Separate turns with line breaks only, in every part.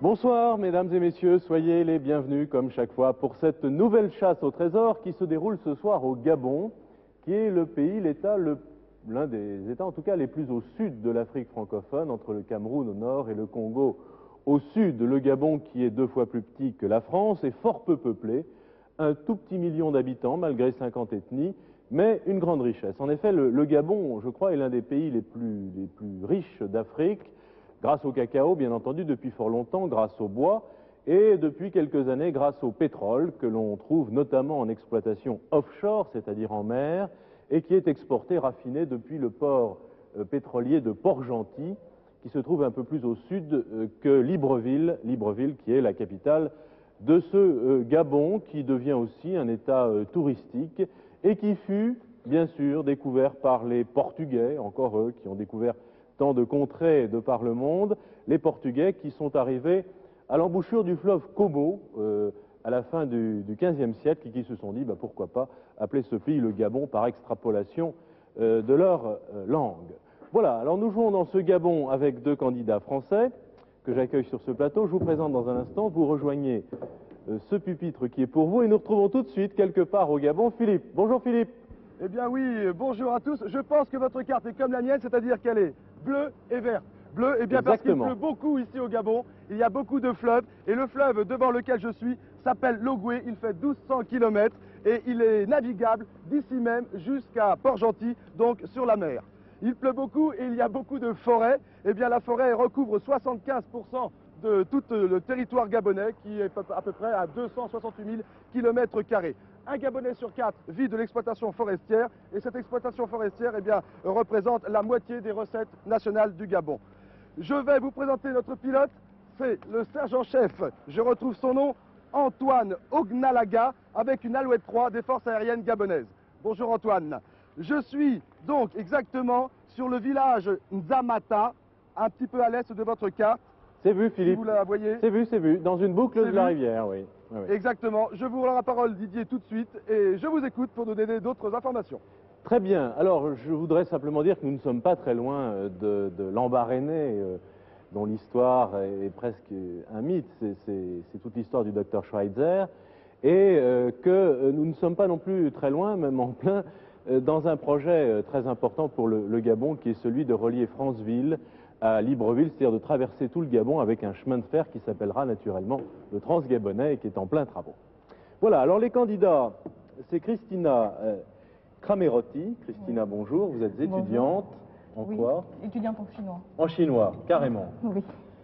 Bonsoir mesdames et messieurs, soyez les bienvenus comme chaque fois pour cette nouvelle chasse au trésor qui se déroule ce soir au Gabon, qui est le pays, l'un des États en tout cas les plus au sud de l'Afrique francophone, entre le Cameroun au nord et le Congo au sud. Le Gabon qui est 2 fois plus petit que la France est fort peu peuplé, un tout petit million d'habitants malgré 50 ethnies, mais une grande richesse. En effet, le Gabon, je crois, est l'un des pays les plus riches d'Afrique, grâce au cacao, bien entendu, depuis fort longtemps, grâce au bois, et depuis quelques années, grâce au pétrole, que l'on trouve notamment en exploitation offshore, c'est-à-dire en mer, et qui est exporté, raffiné depuis le port pétrolier de Port-Gentil, qui se trouve un peu plus au sud que Libreville, qui est la capitale de ce Gabon, qui devient aussi un État touristique, et qui fut, bien sûr, découvert par les Portugais, encore eux, qui ont découvert tant de contrées de par le monde, les Portugais qui sont arrivés à l'embouchure du fleuve Kobo à la fin du XVe siècle et qui se sont dit pourquoi pas appeler ce pays le Gabon par extrapolation de leur langue. Voilà, alors nous jouons dans ce Gabon avec 2 candidats français que j'accueille sur ce plateau. Je vous présente dans un instant, vous rejoignez ce pupitre qui est pour vous et nous retrouvons tout de suite quelque part au Gabon Philippe. Bonjour Philippe.
Eh bien oui, bonjour à tous. Je pense que votre carte est comme la mienne, c'est-à-dire qu'elle est bleue et verte. Bleu, eh bien parce qu'il pleut beaucoup ici au Gabon, il y a beaucoup de fleuves, et le fleuve devant lequel je suis s'appelle l'Ogoué, il fait 1200 km et il est navigable d'ici même jusqu'à Port-Gentil, donc sur la mer. Il pleut beaucoup et il y a beaucoup de forêts, eh bien la forêt recouvre 75% de tout le territoire gabonais qui est à peu près à 268 000 km². Un Gabonais sur 4 vit de l'exploitation forestière et cette exploitation forestière eh bien, représente la moitié des recettes nationales du Gabon. Je vais vous présenter notre pilote, c'est le sergent-chef, je retrouve son nom, Antoine Ognalaga, avec une Alouette 3 des forces aériennes gabonaises. Bonjour Antoine. Je suis donc exactement sur le village Nzamata, un petit peu à l'est de votre carte.
C'est vu Philippe.
Si vous la voyez.
C'est vu, dans une boucle de la rivière, oui. Oui.
Exactement. Je vous rends la parole Didier tout de suite et je vous écoute pour nous donner d'autres informations.
Très bien. Alors, je voudrais simplement dire que nous ne sommes pas très loin de l'Embarréné, dont l'histoire est presque un mythe. C'est toute l'histoire du docteur Schweitzer. Et que nous ne sommes pas non plus très loin, même en plein, dans un projet très important pour le Gabon, qui est celui de relier Franceville à Libreville, c'est-à-dire de traverser tout le Gabon avec un chemin de fer qui s'appellera naturellement le Transgabonais et qui est en plein travaux. Voilà, alors les candidats, c'est Christina Kramerotti. Christina, bonjour, vous êtes étudiante en quoi?
Étudiante en chinois.
En chinois, carrément.
Oui.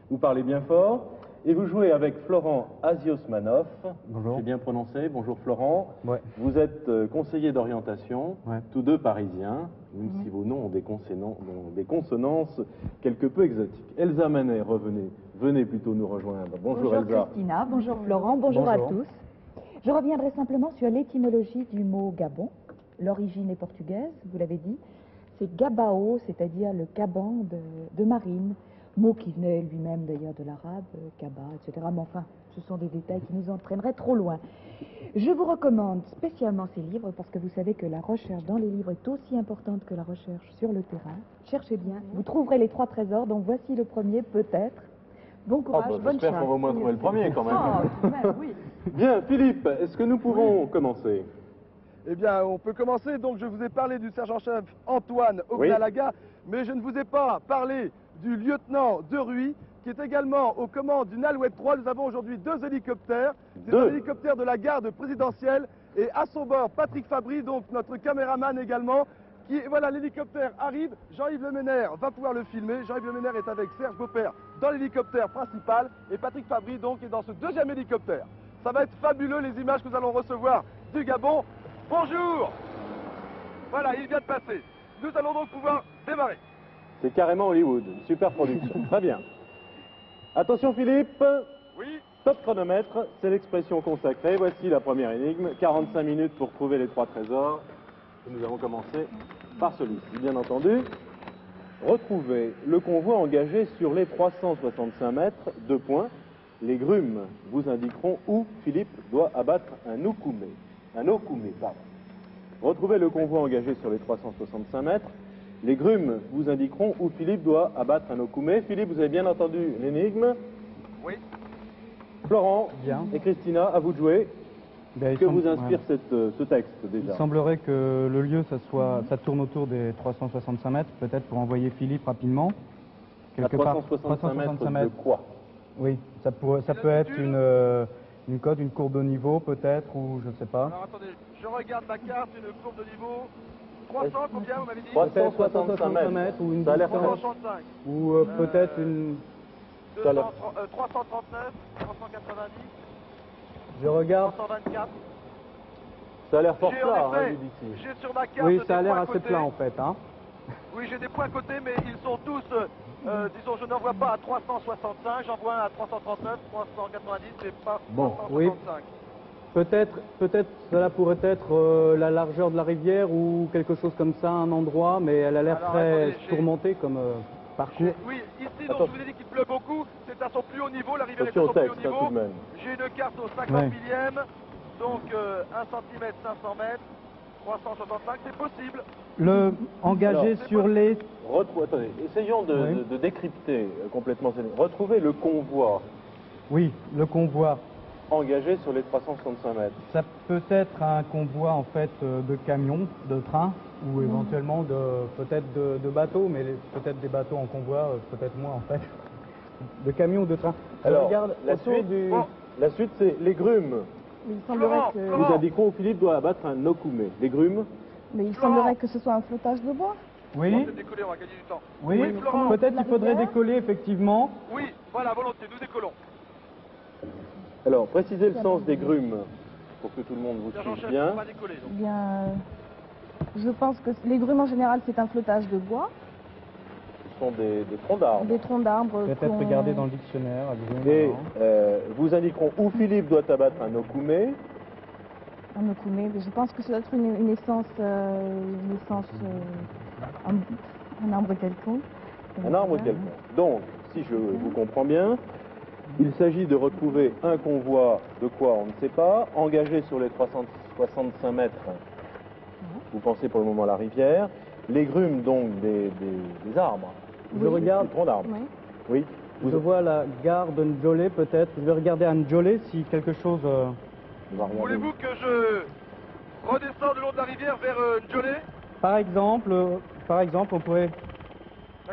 Vous parlez bien fort et vous jouez avec Florent Aziosmanov.
Bonjour.
J'ai bien prononcé, bonjour Florent.
Ouais.
Vous êtes conseiller d'orientation,
ouais.
Tous 2 parisiens, même si vos noms ont des consonances quelque peu exotiques. Elsa Manet, venez plutôt nous rejoindre. Bonjour Elsa.
Christina, bonjour Florent, bonjour à tous. Je reviendrai simplement sur l'étymologie du mot Gabon. L'origine est portugaise, vous l'avez dit. C'est Gabao, c'est-à-dire le caban de marine, mot qui venait lui-même d'ailleurs de l'arabe, Kaba, etc. Mais enfin, ce sont des détails qui nous entraîneraient trop loin. Je vous recommande spécialement ces livres parce que vous savez que la recherche dans les livres est aussi importante que la recherche sur le terrain. Cherchez bien, vous trouverez les 3 trésors, donc voici le premier peut-être. Bon courage, bonne chance.
J'espère qu'on va au moins trouver le premier quand même.
Oh, même, oui.
Bien, Philippe, est-ce que nous pouvons commencer?
Eh bien, on peut commencer. Donc, je vous ai parlé du sergent-chef Antoine Ognalaga, mais je ne vous ai pas parlé du lieutenant De Ruy, qui est également aux commandes d'une Alouette 3. Nous avons aujourd'hui 2 hélicoptères. C'est un hélicoptère de la garde présidentielle. Et à son bord, Patrick Fabry, donc notre caméraman également. Voilà, l'hélicoptère arrive. Jean-Yves Le Mener va pouvoir le filmer. Jean-Yves Le Mener est avec Serge Beaupère dans l'hélicoptère principal. Et Patrick Fabry, donc, est dans ce 2e hélicoptère. Ça va être fabuleux, les images que nous allons recevoir du Gabon. Bonjour. Voilà, il vient de passer. Nous allons donc pouvoir démarrer.
C'est carrément Hollywood, super production. Très bien. Attention Philippe.
Oui.
Top chronomètre, c'est l'expression consacrée. Voici la première énigme. 45 minutes pour trouver les 3 trésors. Et nous allons commencer par celui-ci, bien entendu. Retrouvez le convoi engagé sur les 365 mètres, 2 points. Les grumes vous indiqueront où Philippe doit abattre un okoumé. Pardon. Retrouvez le convoi engagé sur les 365 mètres. Les grumes vous indiqueront où Philippe doit abattre un okoumé. Philippe, vous avez bien entendu l'énigme?
Oui.
Florent
Bien.
et Christina, à vous de jouer.
Ben,
Que vous inspire ce texte déjà?
Il semblerait que le lieu, ça tourne autour des 365 mètres, peut-être pour envoyer Philippe rapidement.
À 365 mètres de quoi?
Oui, ça peut être une côte, une courbe de niveau peut-être, ou je ne sais pas.
Alors attendez, je regarde ma carte, une courbe de niveau. 300, combien vous m'avez dit?
365 mètres,
ou une
ça a l'air
distance,
365.
ou peut-être une...
339, 390,
Je regarde.
324.
Ça a l'air fort
J'ai
plat,
en
hein,
effet,
vu d'ici.
j'ai sur ma carte
Oui,
des
ça a l'air
points
assez
cotés.
plat en fait. Hein.
Oui, j'ai des points cotés, mais ils sont tous, disons, je n'en vois pas à 365, j'en vois un à 339, 390, mais pas
Bon,
365.
Peut-être cela pourrait être la largeur de la rivière ou quelque chose comme ça, un endroit, mais elle a l'air
Alors,
très
attendez,
tourmentée comme parcours.
Oui, ici, donc, je vous ai dit qu'il pleut beaucoup, c'est à son plus haut niveau, la rivière est à
Attention
son
au
plus haut
texte, hein, tout
niveau.
de même.
J'ai une carte au 50
Ouais.
millième, donc 1 cm, 500 mètres, 365, c'est possible.
Le engagé
Alors,
sur les...
Attendez, essayons de décrypter complètement. Retrouvez le convoi
Oui, le convoi.
engagé sur les 365 mètres.
Ça peut être un convoi en fait de camions, de trains, ou éventuellement peut-être de bateaux, mais peut-être des bateaux en convoi, peut-être moins en fait. De camions ou de trains.
Alors,
regarde
la
autour
suite,
du...
la suite c'est les grumes.
Il semblerait
Florent,
que...
Florent.
Nous indiquerons où Philippe doit abattre un nokumé. Les grumes,
Mais il semblerait que ce soit un flottage de bois.
On
Oui,
va décoller, on va gagner du temps.
oui,
Oui, Florent.
peut-être
La
qu'il faudrait
rivière.
décoller effectivement.
Oui, voilà, volontiers, nous décollons.
alors précisez le sens des grumes pour que tout le monde vous
Sergent
suive
chef,
bien.
on va décoller. Donc.
Eh bien, je pense que les grumes en général, c'est un flottage de bois,
Ce sont des troncs d'arbres.
des troncs d'arbres.
Peut-être
qu'on-
regarder dans le dictionnaire.
Et vous indiquerons où Philippe doit abattre un nokumé.
Un okoumé, mais je pense que ça doit être une essence, un arbre quelconque.
Un arbre quelconque. Donc, si je vous comprends bien, il s'agit de retrouver un convoi de quoi on ne sait pas, engagé sur les 365 mètres. Vous pensez pour le moment à la rivière. Les grumes, donc, des arbres.
Je regarde.
Des troncs d'arbres.
Oui.
Oui.
Je vois la gare de Ndjolé peut-être. Je vais regarder à Ndjolé si quelque chose...
On va regarder.
Voulez-vous que je redescende le long de la rivière vers Ndjolé?
Par exemple, on pourrait...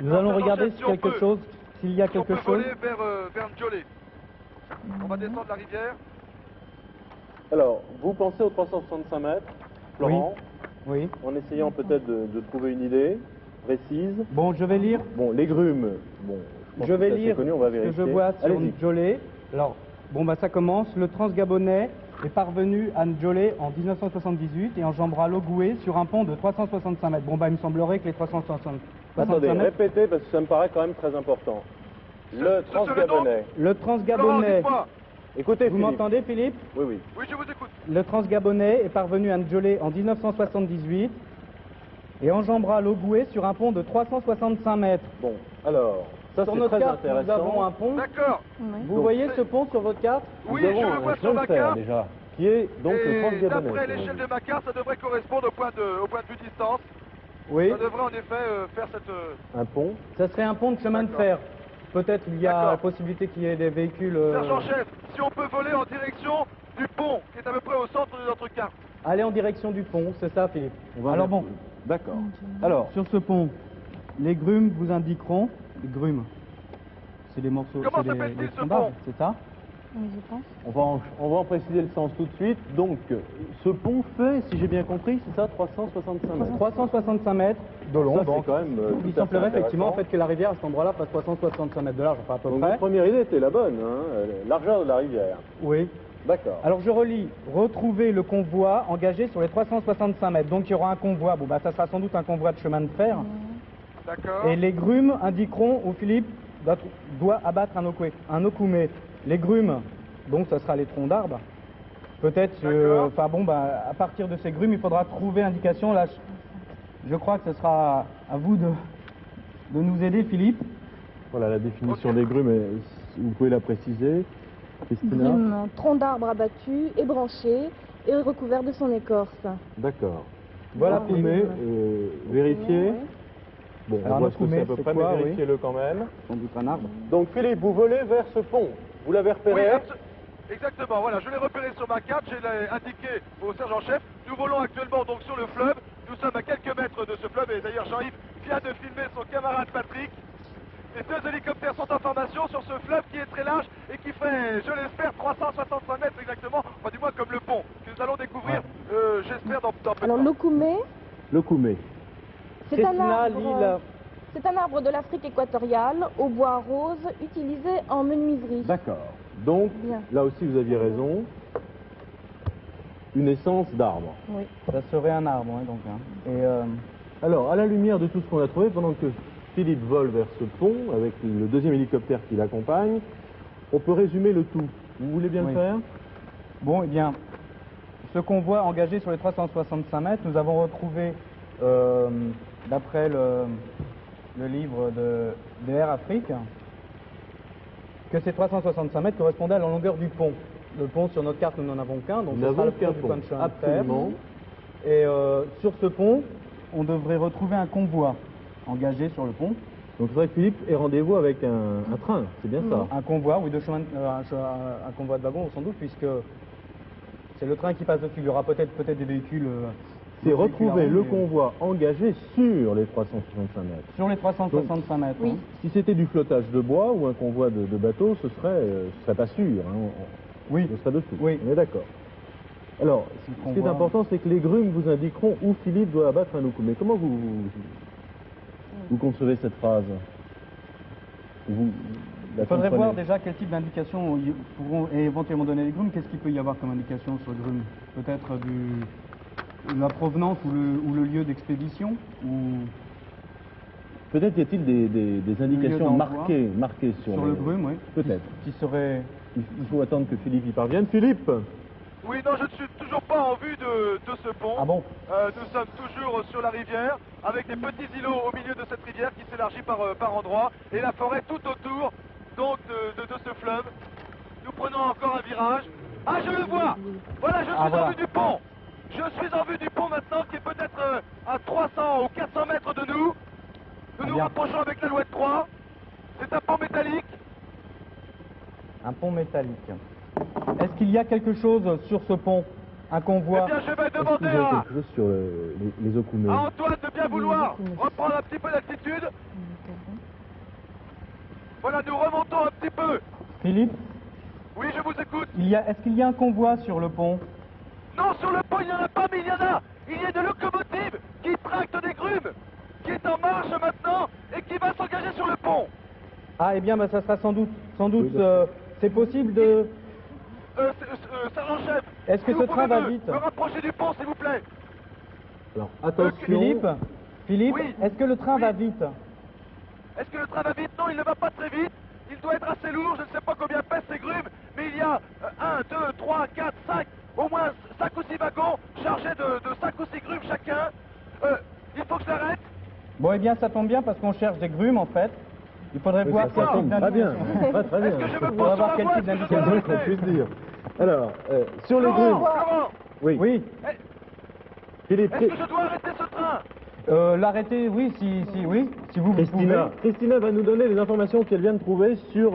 Nous
D'accord,
allons
sergent
regarder
chef,
si
si on
quelque
peut.
chose, s'il y a
Si on
quelque
peut
chose.
voler vers Ndjolé. On va descendre la rivière.
Alors, vous pensez aux 365 mètres, Florent,
Oui.
en essayant peut-être de trouver une idée précise.
Bon, je vais lire.
Bon, les grumes, bon, pense
Je
que
vais
c'est assez
lire
connu, on va
ce que
vérifier.
je vois sur
Allez-y.
Ndjolé. Alors, bon, bah ça commence. Le Transgabonais est parvenu à Ndjolé en 1978 et enjambera l'Ogoué sur un pont de 365 mètres. Bon, bah il me semblerait que les 365
Attendez,
mètres...
répétez parce que ça me paraît quand même très important. Le
ce serait
Transgabonais.
Le
Florent,
Transgabonais...
dites-moi.
Écoutez,
Vous
Philippe.
m'entendez, Philippe?
Oui, oui.
Oui, je vous écoute.
Le Transgabonais est parvenu à Ndjolé en 1978 et enjambera l'Ogoué sur un pont de 365 mètres.
Bon, alors, ça
Sur
c'est
notre
très
carte, nous
intéressant.
avons un pont.
D'accord.
Oui.
Vous
Donc,
voyez ce pont sur votre carte?
Oui,
Nous
je
avons
le
un
vois sur
chemin
ma
de fer,
carte.
déjà, qui est donc le
Et
Transgabonais.
d'après
comme on
l'échelle
dit.
de ma carte, ça devrait correspondre au point de vue distance.
Oui.
Ça devrait en effet faire cette...
Un pont.
Ça serait un pont de chemin de
D'accord.
fer. Peut-être il y a
D'accord.
la possibilité qu'il y ait des véhicules...
Sergent chef, si on peut voler en direction du pont, qui est à peu près au centre de notre carte.
Aller en direction du pont, c'est ça, Philippe.
On va
Alors
vers-
bon,
D'accord. Alors,
sur ce pont, les grumes vous indiqueront... Les grumes, c'est les morceaux...
Comment
c'est
s'appelle-t-il,
les
ce
troncs d'arbres,
pont
c'est ça?
Oui, je pense.
on va en préciser le sens tout de suite. Donc, ce pont fait, si j'ai bien compris, c'est ça, 365 mètres.
365 mètres de long,
Ça, c'est
donc
quand même
il
tout à fait
semblerait effectivement en
intéressant.
fait, que la rivière à cet endroit-là fasse 365 mètres de large, enfin à peu
Donc,
près.
votre première idée était la bonne, hein, largeur de la rivière.
Oui.
D'accord.
Alors je relis, retrouver le convoi engagé sur les 365 mètres. Donc il y aura un convoi, bon bah ça sera sans doute un convoi de chemin de fer.
D'accord.
Et les grumes indiqueront où Philippe doit abattre un okoumé. Les grumes, donc ça sera les troncs d'arbres. Peut-être,
D'accord.
enfin bon, bah, à partir de ces grumes, il faudra trouver indication. Là, je crois que ce sera à vous de nous aider, Philippe.
Voilà la définition
Ok.
des grumes, vous pouvez la préciser, Christina.
Grume, tronc d'arbre abattu, ébranché et recouvert de son écorce.
D'accord.
Voilà,
Ah,
Philippe.
Okoumé, vérifiez.
Oui.
Bon,
Alors,
on voit ce que
okoumé,
c'est à peu
c'est
près,
quoi,
mais
oui.
vérifiez-le quand même.
Sans doute un arbre.
Donc Philippe, vous volez vers ce pont. Vous l'avez
Oui,
repéré?
Exactement, voilà, je l'ai repéré sur ma carte, je l'ai indiqué au sergent-chef. Nous volons actuellement donc sur le fleuve. Nous sommes à quelques mètres de ce fleuve et d'ailleurs Jean-Yves vient de filmer son camarade Patrick. Les deux hélicoptères sont en formation sur ce fleuve qui est très large et qui fait, je l'espère, 365 mètres exactement, enfin du moins comme le pont que nous allons découvrir, j'espère, dans peu de temps.
Alors l'Okoumé, c'est un arbre de l'Afrique équatoriale au bois rose utilisé en menuiserie.
D'accord. Donc,
Bien.
là aussi vous aviez raison. Une essence d'arbre.
Oui.
Ça serait un arbre, hein, donc. Hein. Et
Alors, à la lumière de tout ce qu'on a trouvé, pendant que Philippe vole vers ce pont, avec le deuxième hélicoptère qui l'accompagne, on peut résumer le tout. Vous voulez bien
Oui.
le faire?
bon, eh bien, ce convoi engagé sur les 365 mètres, nous avons retrouvé, d'après le livre de Air Afrique, que ces 365 mètres correspondaient à la longueur du pont. Le pont, sur notre carte, nous n'en avons qu'un, donc
Nous
ce sera
n'avons
le
qu'un
pont du
pont,
Pontchartrain.
absolument.
Et sur ce pont, on devrait retrouver un convoi engagé sur le pont.
Donc c'est vrai que Philippe est rendez-vous avec un train, c'est bien ça.
Un convoi, oui, un convoi de wagons sans doute, puisque c'est le train qui passe dessus. Il y aura peut-être des véhicules.
C'est retrouver le
mais-
convoi engagé sur les 365 mètres.
Sur les 365 mètres.
Oui.
hein.
Si c'était du flottage de bois ou un convoi de bateaux, ce serait pas sûr. Hein.
Oui.
Ce serait dessous.
Oui.
On est d'accord. Alors,
Si le
ce qui est
convoi-
important, c'est que les grumes vous indiqueront où Philippe doit abattre un Okoumé. Comment vous concevez cette phrase? Vous la
Il faudrait
comprenez?
voir déjà quel type d'indications pourront éventuellement donner les grumes. Qu'est-ce qu'il peut y avoir comme indication sur le grume? Peut-être la provenance ou le lieu d'expédition ou
Peut-être y a-t-il des indications
d'envoi
marquées sur
le grume, oui.
Peut-être.
Qui serait...
Il faut attendre que Philippe y parvienne. Philippe!
Oui, non, je ne suis toujours pas en vue de ce pont.
Ah bon?
Nous sommes toujours sur la rivière, avec des petits îlots au milieu de cette rivière qui s'élargit par endroits, et la forêt tout autour donc de ce fleuve. Nous prenons encore un virage. Ah, je le vois! Voilà, je suis
voilà.
en vue du pont! Je suis en vue du pont maintenant, qui est peut-être à 300 ou 400 mètres de nous. Nous nous
bien.
rapprochons avec la loi de 3. C'est un pont métallique.
Un pont métallique. Est-ce qu'il y a quelque chose sur ce pont? Un convoi?
Eh bien, je vais
Est-ce que
demander
vous avez
à
quelque chose sur les Okoumés?
Antoine de bien vouloir reprendre un petit peu d'altitude. Voilà, nous remontons un petit peu.
Philippe,
Oui, je vous écoute.
est-ce qu'il y a un convoi sur le pont?
Non, sur le pont, il n'y en a pas, mais il y en a. Il y a des locomotives qui tractent des grumes, qui est en marche maintenant et qui va s'engager sur le pont.
Ah, eh bien, ça sera sans doute,
Oui,
c'est possible de...
Sergent-chef,
Est-ce que
si
ce
vous
train
pouvez
va vite?
me rapprocher du pont, s'il vous plaît.
Alors, attention.
Philippe,
Oui.
est-ce que le train
Oui.
va vite?
Est-ce que le train va vite? Non, il ne va pas très vite. Il doit être assez lourd, je ne sais pas combien pèsent ces grumes, mais il y a 1, 2, 3, 4, 5, au moins 5 ou 6 wagons chargés de 5 ou 6 grumes chacun. Il faut que j'arrête.
Bon, eh bien, ça tombe bien parce qu'on cherche des grumes, en fait. Il faudrait voir
Ça tombe très bien.
d'indication.
Très bien.
Est-ce que je me
Pour
pose sur
avoir
la
quel
voie?
type
Est-ce que je
C'est
dois
vrai qu'on
arrêter?
puisse dire. Alors, sur les
Laurent,
grumes.
Laurent,
Oui.
Oui,
Philippe,
est-ce que je dois arrêter ce train?
l'arrêter, oui, si vous
Christina.
pouvez.
Christina va nous donner les informations qu'elle vient de trouver sur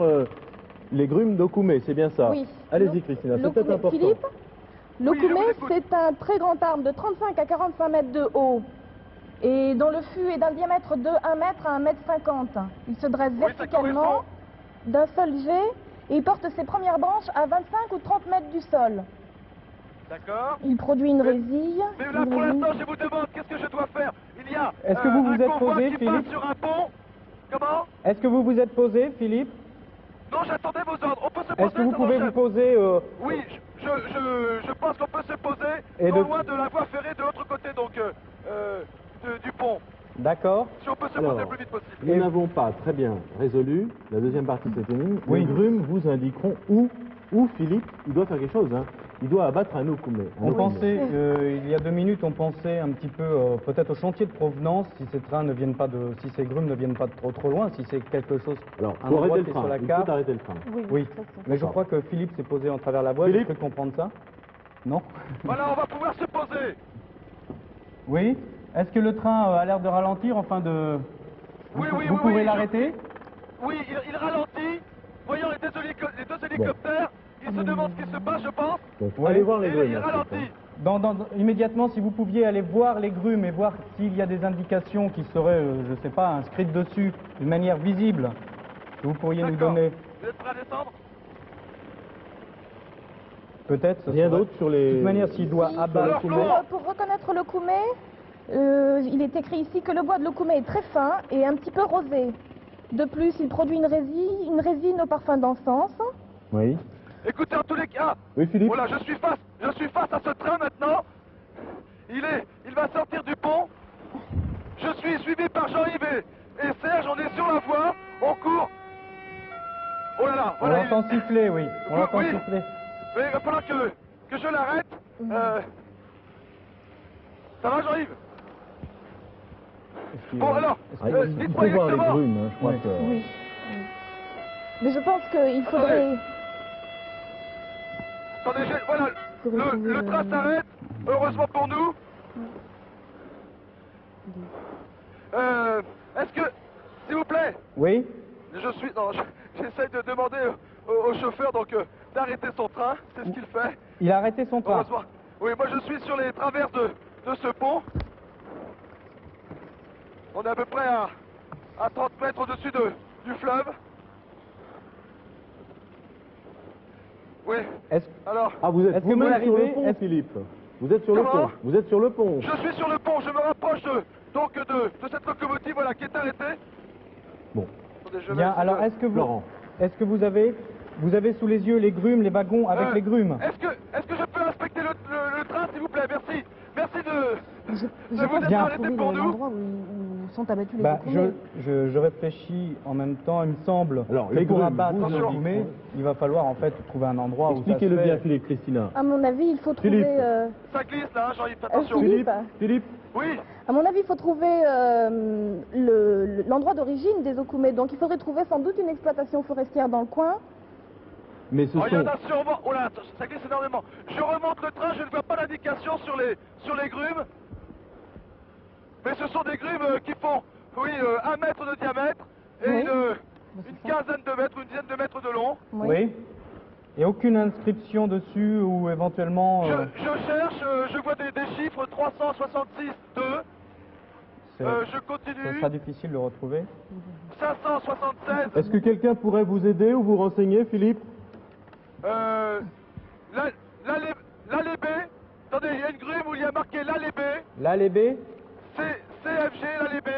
les grumes d'Okoumé, c'est bien ça?
Oui.
Allez-y Christina, c'est peut-être important.
Philippe, l'Okoumé,
Oui, je vous écoute.
c'est un très grand arbre de 35 à 45 mètres de haut et dont le fût est d'un diamètre de 1 mètre à 1 mètre 50. Il se dresse
Oui, ça
verticalement
correspond.
d'un seul jet et il porte ses premières branches à 25 ou 30 mètres du sol.
D'accord.
Il produit une résille.
Mais là,
une
pour
résille-
l'instant, je vous demande, qu'est-ce que je dois faire? Il y a
Est-ce que vous vous
un
êtes
convoi
posé,
qui
Philippe?
passe sur un pont. Comment?
Est-ce que vous vous êtes posé, Philippe?
Non, j'attendais vos ordres. On peut se poser,
Est-ce que vous pouvez vous
sergent-chef?
poser...
Oui, je pense qu'on peut se poser
Et
non
de-
loin de la voie ferrée de l'autre côté, donc du pont.
D'accord.
Si on peut se
Alors,
poser le plus vite possible.
Nous n'avons pas très bien résolu la deuxième partie de cette énigme.
Oui.
Les grumes vous indiqueront où Philippe, il doit faire quelque chose. Hein. Il doit abattre un Okoumé.
On pensait, il y a 2 minutes, on pensait un petit peu peut-être au chantier de provenance, si ces trains ne viennent pas si ces grumes ne viennent pas de trop loin, si c'est quelque chose,
Alors,
un
faut
endroit
arrêter
qui
le
est sur
train.
la
Il
carte.
faut arrêter le train.
Oui,
ça, c'est-
mais je crois que Philippe s'est posé en travers la voie, j'ai
Philippe
cru comprendre ça. Non?
Voilà, on va pouvoir se poser.
Oui. Est-ce que le train a l'air de ralentir, enfin de...
Oui, oui,
vous
oui,
pouvez
oui,
l'arrêter?
Oui, il ralentit. Voyons les deux hélicoptères. il se demande ce qui se passe, je pense.
Donc, allez voir les
Et
grumes.
il ralentit.
Immédiatement, si vous pouviez aller voir les grumes et voir s'il y a des indications qui seraient, je ne sais pas, inscrites dessus d'une manière visible, que vous pourriez nous
D'accord.
donner.
Vous êtes prêts à descendre?
Peut-être.
Rien d'autre sur les...
De toute manière, s'il doit
Si,
abattre...
pour reconnaître le koumé, il est écrit ici que le bois de le koumé est très fin et un petit peu rosé. De plus, il produit une résine au parfum d'encens.
Oui.
Écoutez, en tous les cas,
Oui, Philippe.
voilà, je suis face à ce train maintenant. Il va sortir du pont. Je suis suivi par Jean-Yves et Serge, on est sur la voie, on court. Oh là là,
On
voilà.
l'entend siffler, oui. On
Oui,
l'entend
oui.
siffler.
Mais il va falloir que je l'arrête. Ça va, Jean-Yves? Bon, alors,
Ah, il faut
dites-moi
voir les
exactement.
grumes, hein, je crois
Oui.
que...
Oui. Mais je pense qu'il faudrait...
Attendez, voilà, le train s'arrête, heureusement pour nous. Est-ce que, s'il vous plaît,
Oui.
j'essaye de demander au chauffeur donc d'arrêter son train, c'est ce qu'il fait.
Il a arrêté son train.
Heureusement. Oui, moi je suis sur les travers de ce pont. On est à peu près à 30 mètres au-dessus du fleuve. Oui. Alors,
Ah, vous êtes
Est-ce que
vous-même
vous
sur le
arrivez-
pont,
est-ce-
Philippe. Vous êtes sur le
Comment
pont. Vous êtes sur le pont.
je suis sur le pont, je me rapproche donc de cette locomotive voilà, qui est arrêtée.
Bon.
Attendez, je vais
Bien,
essayer
alors
de-
est-ce que vous avez sous les yeux les grumes, les wagons avec les grumes?
Est-ce que je peux inspecter le train, s'il vous plaît? Merci. Merci de
Je
vous
pense
êtes
qu'il faut
arrêté
trouver
pour nous.
l'endroit où sont abattus les
Bah,
koumés.
je réfléchis en même temps, il me semble
Alors,
que
les
pour
grumes,
abattre
vous,
le
attention.
koumé, il va falloir en fait trouver un endroit où ça se
Expliquez-le
fait.
bien, Philippe, Christina.
À mon avis, il faut trouver...
Philippe.
Ça glisse là, hein, Jean-Yves, attention.
Philippe.
Philippe.
Oui.
À mon avis, il faut trouver l'endroit d'origine des okoumés. Donc il faudrait trouver sans doute une exploitation forestière dans le coin.
Mais ce
Oh, il y en
sont...
a sûrement. Oh là, ça glisse énormément. Je remonte le train, je ne vois pas d'indication sur les grumes. Mais ce sont des grumes qui font, oui, 1 mètre de diamètre et
Oui.
une quinzaine de mètres, une dizaine de mètres de long.
Oui. Et aucune inscription dessus ou éventuellement.
Je cherche, je vois des chiffres 366, 2. Je
Ce
continue.
sera difficile de retrouver.
576.
Est-ce que quelqu'un pourrait vous aider ou vous renseigner, Philippe?
L'allée B. Attendez, il y a une grume où il y a marqué l'allée B.
Là, les B.
CFG, l'allée B.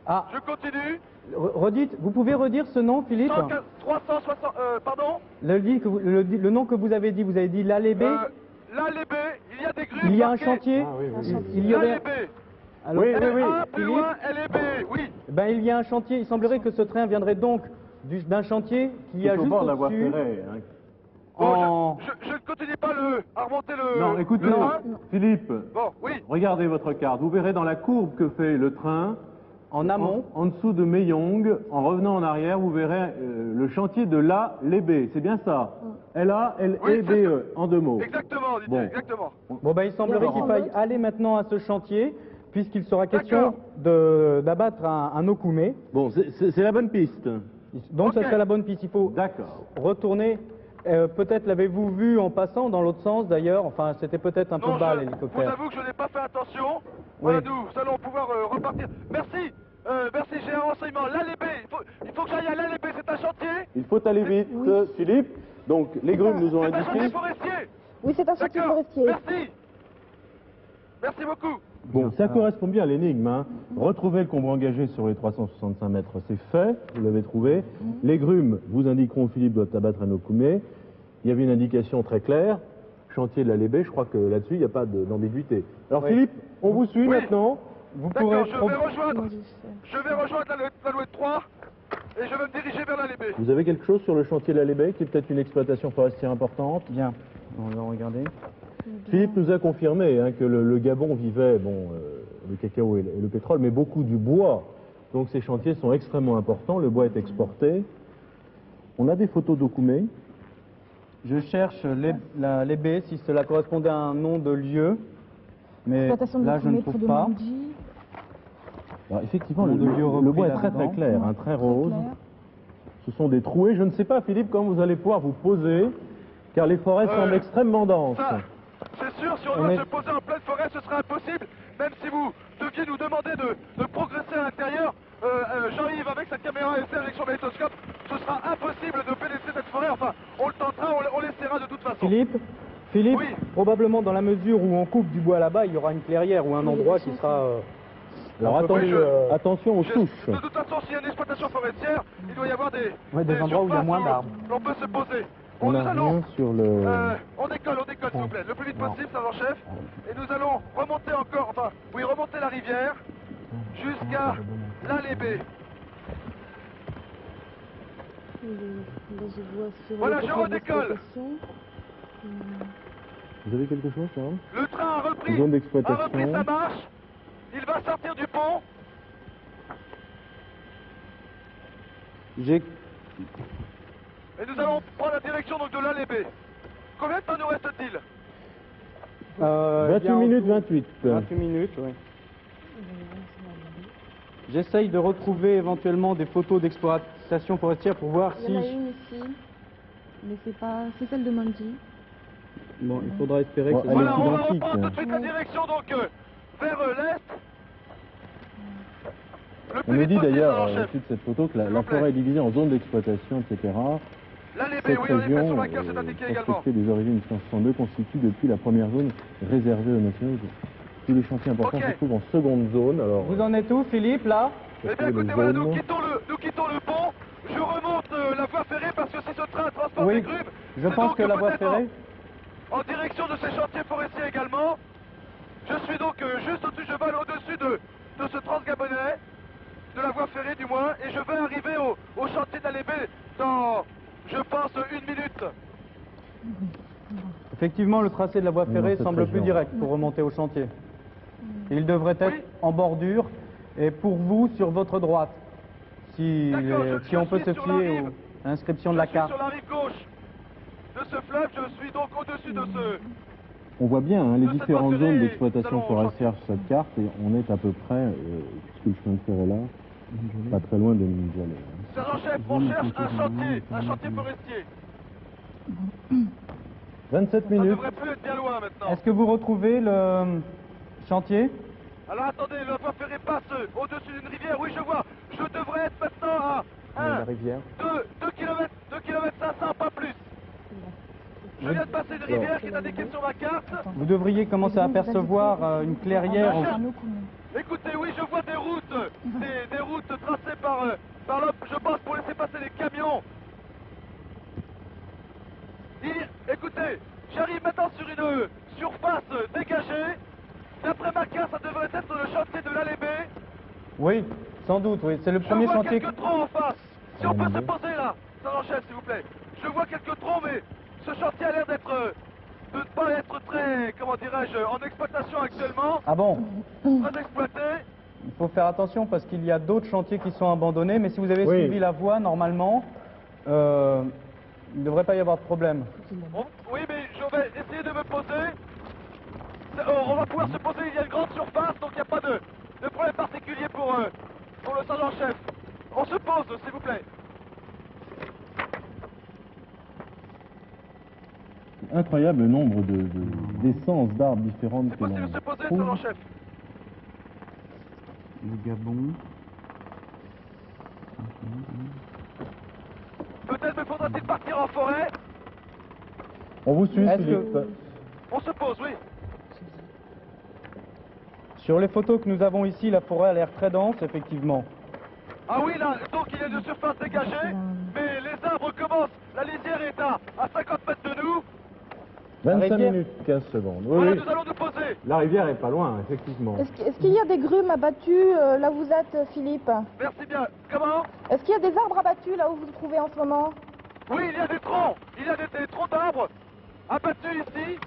Ah,
Je continue.
redites, vous pouvez redire ce nom, Philippe?
360. Pardon.
Le nom que vous avez dit l'allée B.
L'allée B, il y a des grumes.
Il y a un
marquées
chantier.
Ah, oui, oui,
Un
oui.
Il y aurait.
L'allée B.
Alors,
Oui, oui, oui.
A, plus
Philippe.
loin, l'allée B. Oui.
Ben, il y a un chantier. Il semblerait que ce train viendrait donc d'un chantier qui a
Tout au
juste
bord de la voie
au-dessus.
ferrée. Hein.
Bon, je ne continue pas à remonter le.
Non, écoutez,
le train.
Philippe,
Bon, oui.
regardez votre carte. Vous verrez dans la courbe que fait le train,
En amont.
en dessous de Meyong, en revenant en arrière, vous verrez le chantier de l'A-L-B. C'est bien ça? L-A-L-E-B-E, en 2 mots.
Exactement, dites
Bon.
exactement.
Bon, ben, il semblerait
D'accord.
qu'il faille aller maintenant à ce chantier, puisqu'il sera question d'abattre un okoumé.
Bon, c'est la bonne piste.
Donc, ça
Ok.
serait la bonne piste. Il faut
D'accord.
retourner. Peut-être l'avez-vous vu en passant dans l'autre sens d'ailleurs. Enfin, c'était peut-être un peu
Non,
bas
je vous
l'hélicoptère.
avoue que je n'ai pas fait attention. Voilà, nous allons pouvoir repartir. Merci. Merci, j'ai un renseignement. L'allée B, il faut que j'aille à l'allée B, c'est un chantier.
Il faut aller vite, Philippe. Donc, les grumes nous ont
C'est un chantier
indiqué.
forestier.
Oui, c'est un chantier
D'accord.
forestier.
Merci. Merci beaucoup.
Bon, ça correspond bien à l'énigme. Hein. Retrouver le combat engagé sur les 365 mètres, c'est fait, vous l'avez trouvé. Les grumes vous indiqueront Philippe doit abattre un okoumé. Il y avait une indication très claire, chantier de la Lébé, je crois que là-dessus, il n'y a pas d'ambiguïté. Alors
Oui.
Philippe, on vous suit
Oui.
maintenant.
Vous pourrez.
D'accord, je vais rejoindre l'Alouette 3 et je vais me diriger vers l'allée B.
Vous avez quelque chose sur le chantier de la Lébé, qui est peut-être une exploitation forestière importante?
Bien. On va regarder.
Philippe nous a confirmé hein, que le Gabon vivait, le cacao et le pétrole, mais beaucoup du bois. Donc ces chantiers sont extrêmement importants, le bois est exporté. On a des photos d'Okoumé.
Je cherche les B si cela correspondait à un nom de lieu. Mais
Exploitation de
là, je ne
l'okoumé près
trouve
de
pas.
Mandji.
Alors, effectivement,
Nom de lieu
le
repris
bois est très
là-dedans.
clair, hein, très rose.
clair.
Ce sont des trouées. Je ne sais pas, Philippe, comment vous allez pouvoir vous poser Car les forêts semblent extrêmement denses.
C'est sûr, si on doit se poser en pleine forêt, ce sera impossible. Même si vous deviez nous demander de progresser à l'intérieur, Jean-Yves, avec sa caméra et avec son magnétoscope, ce sera impossible de pénétrer cette forêt. Enfin, on le tentera, on l'essaiera de toute façon.
Philippe, oui. Probablement dans la mesure où on coupe du bois là-bas, il y aura une clairière ou un endroit qui sera...
Alors attention aux souches.
De toute façon, s'il y a une exploitation forestière, il doit y avoir des
endroits où il y a moins d'arbres.
On peut se poser.
On n'a rien sur le...
on décolle s'il vous plaît, le plus vite possible, sergent-chef. Et nous allons remonter encore, remonter la rivière jusqu'à l'allée B. Voilà, je redécolle.
Vous avez quelque chose, Charles?
Le train a repris sa marche. Il va sortir du pont. Et nous allons prendre la direction donc de l'allée B. Combien de temps nous reste-t-il
28 minutes 28.
28 minutes, oui. J'essaye de retrouver éventuellement des photos d'exploitation forestière pour voir si...
Il y en a une ici, mais c'est celle de Mandy.
Bon, il faudra espérer que...
Voilà, on reprend tout de suite la direction donc vers l'est.
On nous dit d'ailleurs, au dessus de cette photo, que la forêt est divisée en zones d'exploitation, etc. Cette région, respectée des origines 1962, constitue depuis la première zone réservée aux nationaux. Tous les chantiers importants se trouvent en seconde zone. Alors,
vous en êtes où, Philippe, là?
Eh bien, écoutez, voilà, nous quittons le pont. Je remonte la voie ferrée parce que si ce train transporte des grumes,
je pense que la voie ferrée...
En direction de ces chantiers forestiers également. Je suis donc juste au-dessus, je vole au-dessus de ce transgabonais, de la voie ferrée du moins, et je vais arriver au chantier de l'allée B dans, je pense, 1 minute.
Effectivement, le tracé de la voie ferrée semble plus direct pour remonter au chantier. Il devrait être en bordure et pour vous sur votre droite, si on peut se fier à l'inscription de la carte.
Sur la rive gauche de ce fleuve, je suis donc au-dessus de ce...
On voit bien les différentes zones d'exploitation forestière sur cette carte et on est à peu près, puisque le chemin de fer est là, pas très loin de Ninjale.
Sergent-chef, on cherche un chantier forestier.
27 minutes.
Ça devrait plus être bien loin maintenant.
Est-ce que vous retrouvez le chantier?
Alors attendez, la voie ferrée passe au-dessus d'une rivière. Oui, je vois. Je devrais être maintenant à 2 km 500, pas plus. Je viens de passer une rivière qui est indiquée sur ma carte.
Vous devriez commencer à apercevoir une clairière.
Écoutez, oui, je vois des routes, des routes tracées par l'homme, je pense, pour laisser passer les camions. Écoutez, j'arrive maintenant sur une surface dégagée. D'après ma carte, ça devrait être le chantier de l'allée B.
Oui, sans doute, oui. C'est le premier chantier.
Je vois quelques troncs en face. Si on peut se poser là, sergent-chef, s'il vous plaît. Je vois quelques troncs, mais ce chantier a l'air de ne pas être très, comment dirais-je, en exploitation actuellement.
Ah bon?
Très exploité.
Il faut faire attention parce qu'il y a d'autres chantiers qui sont abandonnés, mais si vous avez suivi la voie, normalement, il ne devrait pas y avoir de problème.
Oui, mais je vais essayer de me poser. On va pouvoir se poser, il y a une grande surface, donc il n'y a pas de problème particulier pour le sergent-chef. On se pose, s'il vous plaît.
Incroyable le nombre d'essences d'arbres différentes que l'on trouve.
C'est possible de se poser, sergent-chef.
Le Gabon.
Peut-être me faudra-t-il partir en forêt.
On vous suit, Philippe.
On se pose, oui.
Sur les photos que nous avons ici, la forêt a l'air très dense, effectivement.
Ah oui, là, donc il y a une surface dégagée, mais les arbres commencent, la lisière est à 50 mètres de nous.
25 minutes, 15 secondes.
Voilà, nous allons nous poser.
La rivière est pas loin, effectivement.
Est-ce qu'il y a des grumes abattues là où vous êtes, Philippe?
Merci bien. Comment?
Est-ce qu'il y a des arbres abattus là où vous vous trouvez en ce moment?
Oui, il y a des troncs. Il y a des troncs d'arbres abattus ici.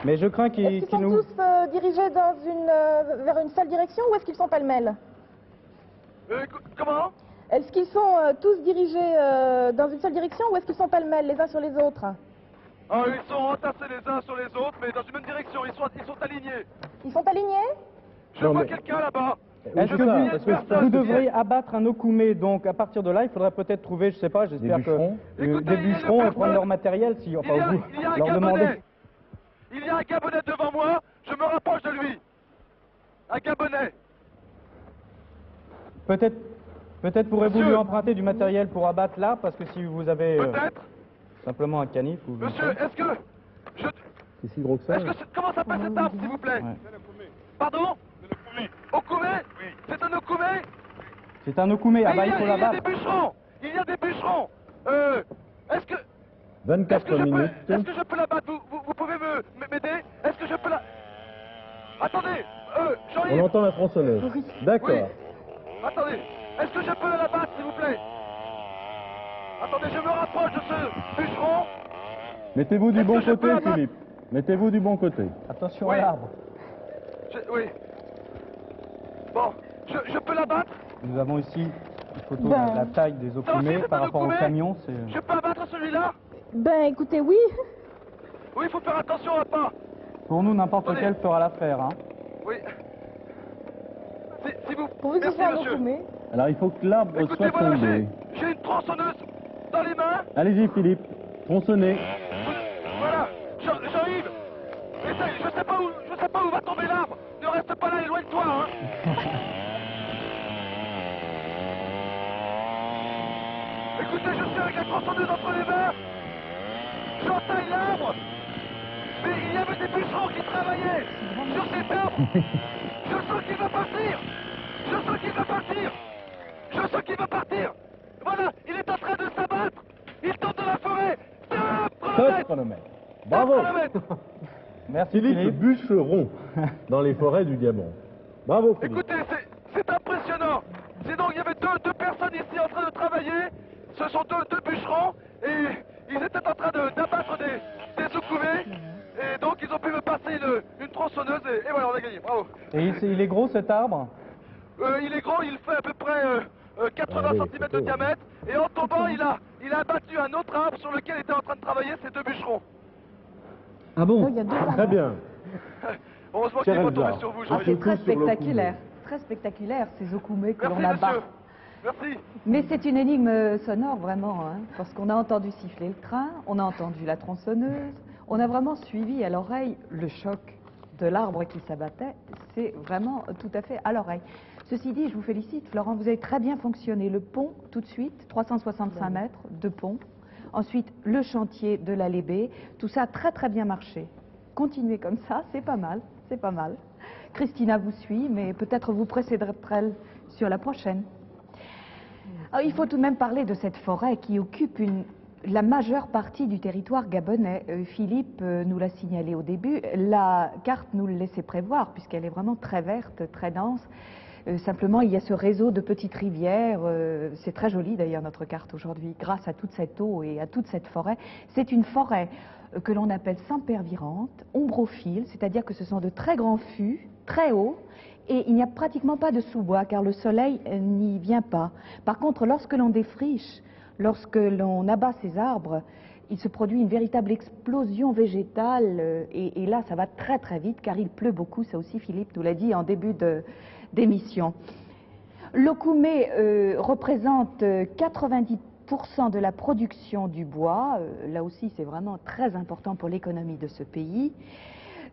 Mais je crains qu'ils
Est-ce qu'ils sont tous dirigés vers une seule direction ou est-ce qu'ils sont pêle-mêle?
Comment?
Est-ce qu'ils sont tous dirigés dans une seule direction ou est-ce qu'ils sont pêle-mêle les uns sur les autres?
Ah, ils sont entassés les uns sur les autres, mais dans une même direction. Ils sont alignés.
Ils sont alignés?
Je vois quelqu'un là-bas.
Est-ce que vous devriez abattre un okoumé? Donc à partir de là, il faudrait peut-être trouver, je sais pas, j'espère que des bûcherons et prendre leur matériel, si enfin vous leur demandez.
Il y a un Gabonais devant moi, je me rapproche de lui. Un Gabonais.
Peut-être pourrez-vous lui emprunter du matériel pour abattre l'arbre, parce que si vous avez simplement un canif ou...
Monsieur, est-ce que...
C'est si gros que ça.
Comment s'appelle cet arbre, s'il vous plaît? Pardon? Okoumé? Oui. C'est un okoumé?
C'est un okoumé, ah bah il faut l'abattre.
Il y a des bûcherons. Est-ce que...
24 minutes.
Est-ce que je peux l'abattre? Vous pouvez m'aider? Est-ce que je peux la... Attendez, Jean-Yves.
On entend la tronçonneuse.
Oui.
D'accord.
Oui. Attendez, est-ce que je peux l'abattre, s'il vous plaît? Attendez, je me rapproche de ce bûcheron.
Mettez-vous du bon côté, Philippe. Mettez-vous du bon côté.
Attention à l'arbre.
Oui. Bon, je peux l'abattre?
Nous avons ici une photo de la taille des okoumés par rapport au camion.
Je peux abattre celui-là?
Ben écoutez, oui.
Oui, il faut faire attention à pas.
Pour nous, n'importe lequel fera l'affaire. Hein.
Oui. Si vous...
Pourvu que ce soit un okoumé.
Alors il faut que l'arbre soit
Voilà,
tombé.
j'ai une tronçonneuse dans les mains.
Allez-y, Philippe. Tronçonnez.
Voilà, Jean-Yves. Je sais pas où va tomber l'arbre. Ne reste pas là, éloigne-toi, hein. Écoutez, je suis avec la tronçonneuse entre les mains. J'entaille l'arbre. Mais il y avait des bûcherons qui travaillaient sur cet arbre. Je sens qu'il va partir. Voilà, il est en train de s'abattre. Il tombe dans la forêt.
Top chronomètre. Bravo.
Merci
Philippe
Philippe.
Bûcheron dans les forêts du Gabon. Bravo Philippe.
Écoutez, c'est impressionnant. C'est donc, il y avait deux personnes ici en train de travailler. Ce sont deux bûcherons et ils étaient en train d'abattre des okoumés. Et donc ils ont pu me passer une tronçonneuse et voilà, on a gagné. Bravo.
Et il est gros cet arbre?
Il est gros, il fait à peu près 80 cm de diamètre. Et en tombant, il a abattu un autre arbre sur lequel étaient en train de travailler ces deux bûcherons.
Ah bon?
Il y a deux
Très bien.
Heureusement qu'il n'est pas tombé sur vous,
Ah,
Jean-Yves.
c'est très spectaculaire. Très spectaculaire, ces okoumés que l'on
Merci,
abat.
monsieur. Merci.
Mais c'est une énigme sonore, vraiment, hein, parce qu'on a entendu siffler le train, on a entendu la tronçonneuse, on a vraiment suivi à l'oreille le choc de l'arbre qui s'abattait. C'est vraiment tout à fait à l'oreille. Ceci dit, je vous félicite, Florent, vous avez très bien fonctionné. Le pont, tout de suite, 365 mètres de pont. Ensuite, le chantier de la Lébé. Tout ça a très très bien marché. Continuez comme ça, c'est pas mal, c'est pas mal. Christina vous suit, mais peut-être vous précéderez-elle sur la prochaine. Alors, il faut tout de même parler de cette forêt qui occupe la majeure partie du territoire gabonais. Philippe nous l'a signalé au début. La carte nous le laissait prévoir, puisqu'elle est vraiment très verte, très dense. Simplement, il y a ce réseau de petites rivières. C'est très joli d'ailleurs notre carte aujourd'hui, grâce à toute cette eau et à toute cette forêt. C'est une forêt que l'on appelle sempervirente, ombrophile, c'est-à-dire que ce sont de très grands fûts, très hauts, et il n'y a pratiquement pas de sous-bois, car le soleil n'y vient pas. Par contre, lorsque l'on défriche, lorsque l'on abat ces arbres, il se produit une véritable explosion végétale, et là, ça va très très vite, car il pleut beaucoup, ça aussi Philippe nous l'a dit en début d'émission. L'okoumé représente 90% de la production du bois. Là aussi, c'est vraiment très important pour l'économie de ce pays.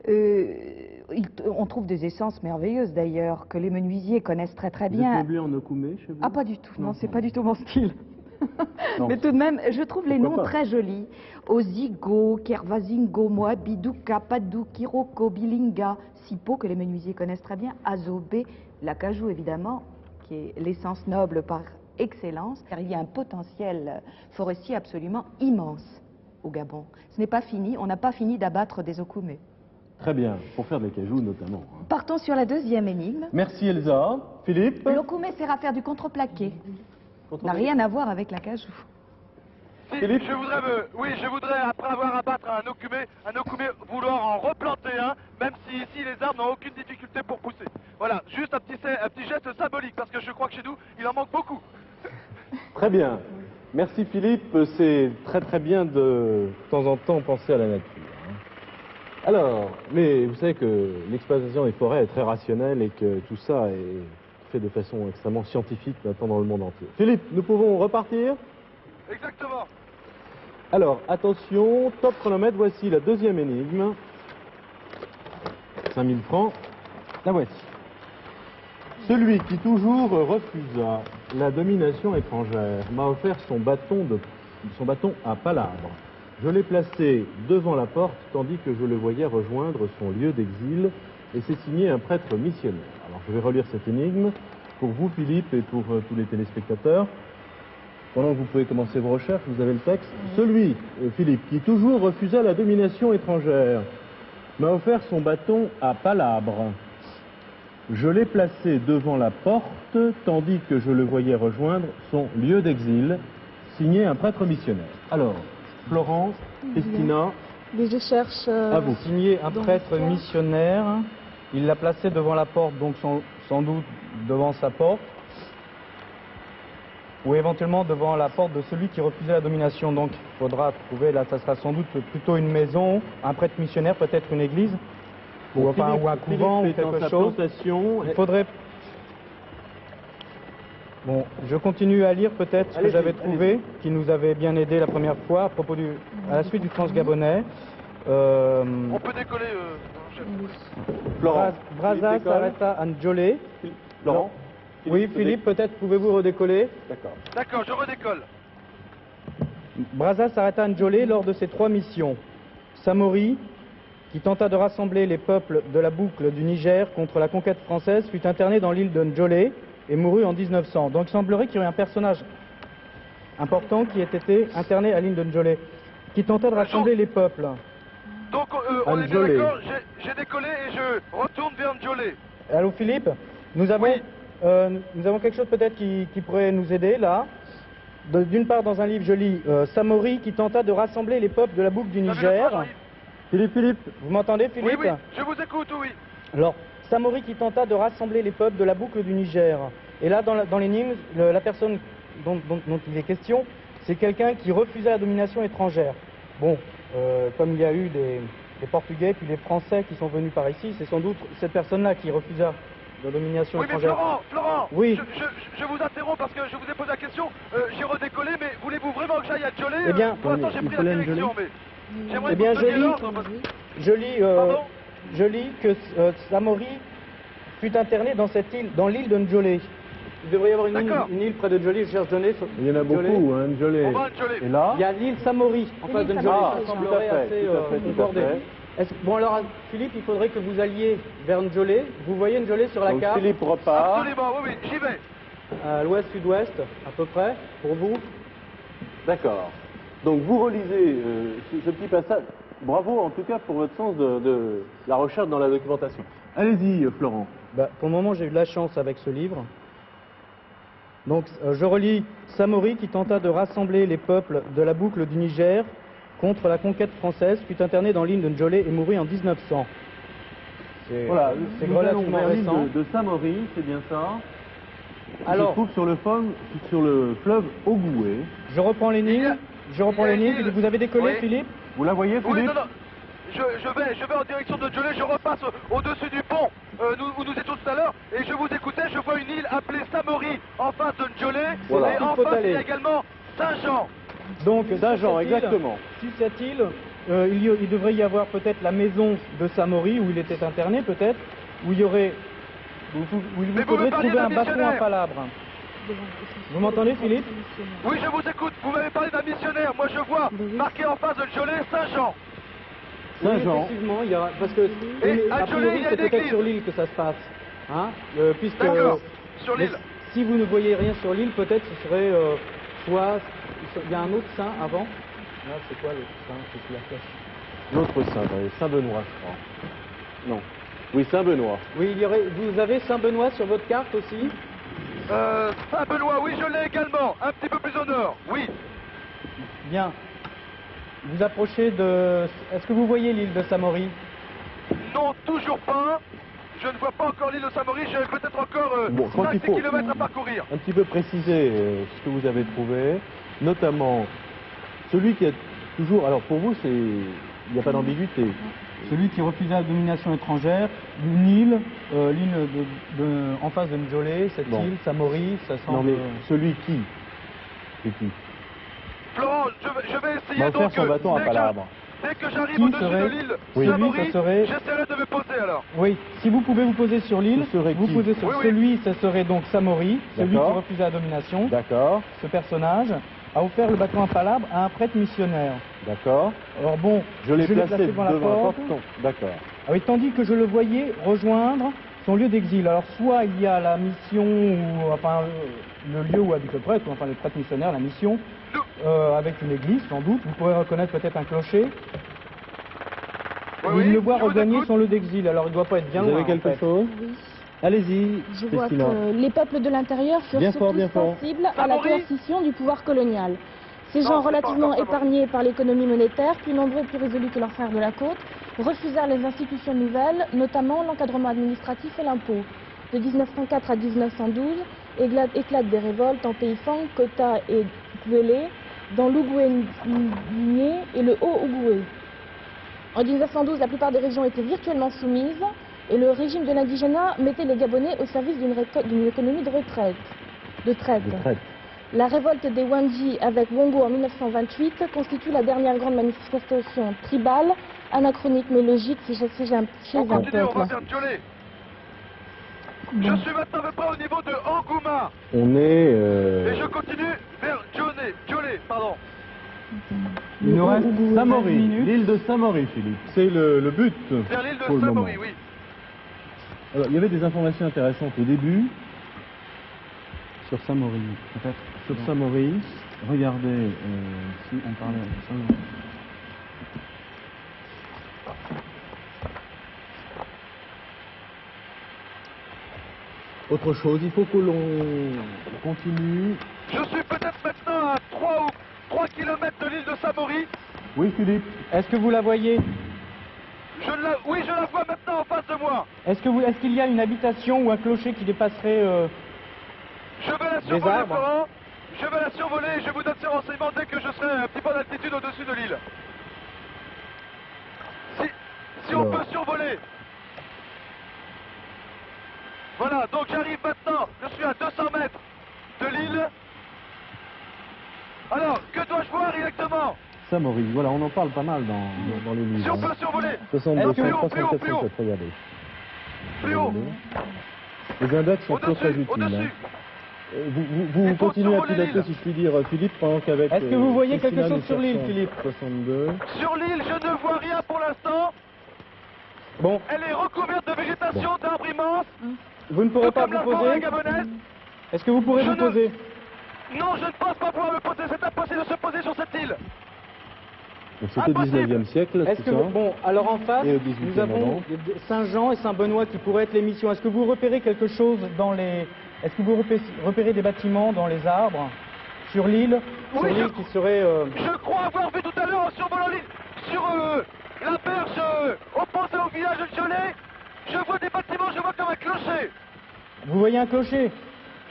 On trouve des essences merveilleuses d'ailleurs, que les menuisiers connaissent très très bien.
Vous êtes meublé en okoumé chez vous?
Ah, pas du tout, non, c'est pas du tout mon style.
Non.
Mais tout de même, je trouve les noms
pas
très jolis. Ozigo, Kervazingo, Moabiduka, Padou, Kiroko, Bilinga, Sipo, que les menuisiers connaissent très bien, Azobé, l'acajou évidemment, qui est l'essence noble par excellence, car il y a un potentiel forestier absolument immense au Gabon. Ce n'est pas fini, on n'a pas fini d'abattre des okoumés.
Très bien, pour faire des cajous notamment.
Partons sur la deuxième énigme.
Merci Elsa. Philippe?
L'okoumé sert à faire du contreplaqué. N'a rien à voir avec l'acajou.
Si,
Philippe?
je voudrais, après avoir abattre un okoumé, vouloir en replanter un, même si ici les arbres n'ont aucune difficulté pour pousser. Voilà, juste un petit geste symbolique, parce que je crois que chez nous, il en manque beaucoup.
Très bien. Merci Philippe, c'est très très bien de temps en temps penser à la nature. Alors, mais vous savez que l'exploitation des forêts est très rationnelle et que tout ça est fait de façon extrêmement scientifique maintenant dans le monde entier. Philippe, nous pouvons repartir?
Exactement.
Alors, attention, top chronomètre, voici la deuxième énigme. 5000 francs, la voici. Celui qui toujours refusa la domination étrangère m'a offert son bâton à palabre. Je l'ai placé devant la porte tandis que je le voyais rejoindre son lieu d'exil et c'est signé un prêtre missionnaire. Alors je vais relire cette énigme pour vous Philippe et pour tous les téléspectateurs. Pendant que vous pouvez commencer vos recherches, vous avez le texte. Celui, Philippe, qui toujours refusa la domination étrangère m'a offert son bâton à palabre. Je l'ai placé devant la porte tandis que je le voyais rejoindre son lieu d'exil, signé un prêtre missionnaire. Alors, Florence, Christina,
Et je cherche...
à vous.
Signé un prêtre missionnaire. Il l'a placé devant la porte, donc sans doute devant sa porte. Ou éventuellement devant la porte de celui qui refusait la domination. Donc il faudra trouver, là ça sera sans doute plutôt une maison, un prêtre missionnaire, peut-être une église, ou un couvent ou quelque chose. Il faudrait... Bon, je continue à lire peut-être ce que j'avais trouvé, qui nous avait bien aidé la première fois à propos à la suite du transgabonais.
On peut décoller, chef.
Florent.
Brazza s'arrêta à Njolé.
Florent.
Oui, Philippe, peut-être pouvez-vous redécoller?
D'accord.
D'accord, je redécolle.
Brazza s'arrêta à Njolé lors de ses 3 missions. Samori, qui tenta de rassembler les peuples de la boucle du Niger contre la conquête française, fut interné dans l'île de Njolé et mourut en 1900. Donc il semblerait qu'il y ait un personnage important qui ait été interné à l'île de Njolé, qui tentait de rassembler les peuples.
Donc on est bien d'accord, j'ai décollé et je retourne vers Njolé.
Allô Philippe, nous avons quelque chose peut-être qui pourrait nous aider là. D'une part, dans un livre, je lis Samori qui tenta de rassembler les peuples de la boucle du Niger. Philippe, vous m'entendez Philippe?
Oui, je vous écoute, oui.
Alors, Samori qui tenta de rassembler les peuples de la boucle du Niger. Et là, dans l'énigme, la personne dont il est question, c'est quelqu'un qui refusait la domination étrangère. Bon, comme il y a eu des Portugais puis des Français qui sont venus par ici, c'est sans doute cette personne-là qui refusa la domination étrangère.
Mais Florent,
oui.
je vous interromps parce que je vous ai posé la question. J'ai redécollé, mais voulez-vous vraiment que j'aille à Njolé?
Eh bien,
pour l'instant, j'ai pris la direction, mais j'aimerais
eh bien,
vous donner l'ordre.
Je lis que Samori fut interné dans cette île, dans l'île de Njolé. Il devrait y avoir une île près de Njolé, je cherche Njolé.
Il y en a beaucoup, hein, Njolé.
On va à Njolé.
Et là,
il y a l'île Samori en face de Njolé, ça semblerait assez concordé. Bon alors Philippe, il faudrait que vous alliez vers Njolé. Vous voyez Njolé sur la
donc
carte?
Philippe repart.
Absolument, oui, j'y vais.
À l'ouest-sud-ouest, à peu près, pour vous.
D'accord. Donc vous relisez ce petit passage. Bravo en tout cas pour votre sens de la recherche dans la documentation. Allez-y Florent.
Pour le moment j'ai eu de la chance avec ce livre. Donc je relis Samori qui tenta de rassembler les peuples de la boucle du Niger contre la conquête française, fut interné dans l'île de Njolé et mourut en 1900.
Voilà,
c'est
nous allons
relativement
vers l'île
récent.
de Samori, c'est bien ça.
Alors,
se trouve sur le fleuve Ogoué.
Je reprends l'énigme. Vous avez décollé,
oui.
Philippe?
Vous la voyez, Philippe?
Oui, non. Je vais en direction de Njolé, je repasse au-dessus du pont où nous étions tout à l'heure et je vous écoutais, je vois une île appelée Samori en face de Njolé
Voilà.
et en face il y a également Saint-Jean.
Donc
Saint-Jean, exactement.
Sur cette île, il devrait y avoir peut-être la maison de Samori où il était interné peut-être, où il vous faudrait trouver un bâton à palabre. Vous m'entendez Philippe?
Oui, je vous écoute, vous m'avez parlé d'un missionnaire, moi je vois marqué en face de Njolé Saint-Jean.
Oui, effectivement, il y aura, parce que a priori c'est peut-être sur l'île que ça se passe, hein, puisque
d'accord, sur l'île.
Si vous ne voyez rien sur l'île, peut-être ce serait soit il y a un autre saint avant. Là, c'est quoi l'autre saint? C'est la flèche.
L'autre saint, Saint-Benoît, je crois. Non. Oui, Saint-Benoît.
Oui, vous avez Saint-Benoît sur votre carte aussi?
Saint-Benoît, oui, je l'ai également, un petit peu plus au nord, oui.
Bien. Vous approchez de... Est-ce que vous voyez l'île de Samori?
Non, toujours pas. Je ne vois pas encore l'île de Samori, j'ai peut-être encore 5 km à parcourir.
Un petit peu préciser ce que vous avez trouvé, notamment celui qui a toujours... Alors pour vous, il n'y a pas d'ambiguïté.
celui qui refusait la domination étrangère d'une île, en face de Ndjolé, cette île, Samori, ça semble...
Non mais celui qui? C'est qui?
Florent, je vais essayer
faire son bâton à Palabre.
Dès que j'arrive au-dessus de l'île Samori, j'essaierai de me poser alors.
Oui, si vous pouvez vous poser sur l'île, vous posez sur celui, ça serait donc Samori, celui qui refusait la domination.
D'accord.
Ce personnage a offert le bâton à Palabre à un prêtre missionnaire.
D'accord.
Alors bon,
je l'ai placé
devant la porte.
D'accord.
Ah oui, tandis que je le voyais rejoindre son lieu d'exil. Alors soit il y a la mission, ou enfin le lieu où habite le prêtre, ou enfin le prêtre missionnaire, la mission, avec une église sans doute. Vous pourrez reconnaître peut-être un clocher. Il le voit regagner son lieu d'exil, alors il ne doit pas être bien loin.
Vous avez quelque chose?
Oui.
Allez-y.
Je vois que les peuples de l'intérieur furent surtout sensibles à la coercition du pouvoir colonial. Ces gens relativement épargnés par l'économie monétaire, plus nombreux et plus résolus que leurs frères de la côte, refusèrent les institutions nouvelles, notamment l'encadrement administratif et l'impôt. De 1904 à 1912, éclatent des révoltes en pays Fang, Kota et Kwele, dans l'Ougoué-Nié et le Haut-Ougoué. En 1912, la plupart des régions étaient virtuellement soumises et le régime de l'indigénat mettait les Gabonais au service d'une économie de traite. La révolte des Wanji avec Wongo en 1928 constitue la dernière grande manifestation tribale, anachronique mais logique chez un peuple.
On va faire Ndjolé. Je suis maintenant à peu près au niveau de Angouma.
On est...
Et je continue vers Ndjolé, pardon.
Il nous reste
Samori, l'île de Samori, Philippe. C'est le but.
Vers l'île de Samori, oui.
Alors, il y avait des informations intéressantes au début.
Sur Samori, peut-être.
Sur Samori, regardez, si on parlait de Samori. Autre chose, il faut que l'on continue.
Je suis peut-être maintenant à 3 km de l'île de Samori.
Oui, Philippe.
Est-ce que vous la voyez?
Oui, je la vois maintenant en face de moi.
Est-ce qu'il y a une habitation ou un clocher qui dépasserait
Je vais la survoler, Florent. Je vais la survoler et je vous donne ces renseignements dès que je serai un petit peu d'altitude au-dessus de l'île. Si on peut survoler. Voilà, donc j'arrive maintenant. Je suis à 200 mètres de l'île. Alors, que dois-je voir exactement?
Samori, voilà, on en parle pas mal dans les livres.
Si on peut survoler.
62,
plus haut,
347, regardez.
Plus haut.
Les index sont très utiles. Vous continuez à piloter, si je puis dire, Philippe, pendant qu'avec...
Est-ce que vous voyez quelque chose sur l'île, Philippe?
62.
Sur l'île, je ne vois rien pour l'instant.
Bon.
Elle est recouverte de végétation, d'arbres immenses.
Vous ne pourrez pas vous poser? Est-ce que vous pourrez vous poser?
Non, je ne pense pas pouvoir me poser. C'est impossible de se poser sur cette île.
C'était au 19e siècle,
est-ce que bon, alors en face, nous avons Saint-Jean et Saint-Benoît qui pourraient être les missions. Est-ce que vous repérez quelque chose dans les... Est-ce que vous repérez des bâtiments dans les arbres, sur l'île, qui serait...
Je crois avoir vu tout à l'heure en survolant l'île, sur la berge opposée au village de Ndjolé, je vois des bâtiments, je vois comme un clocher.
Vous voyez un clocher?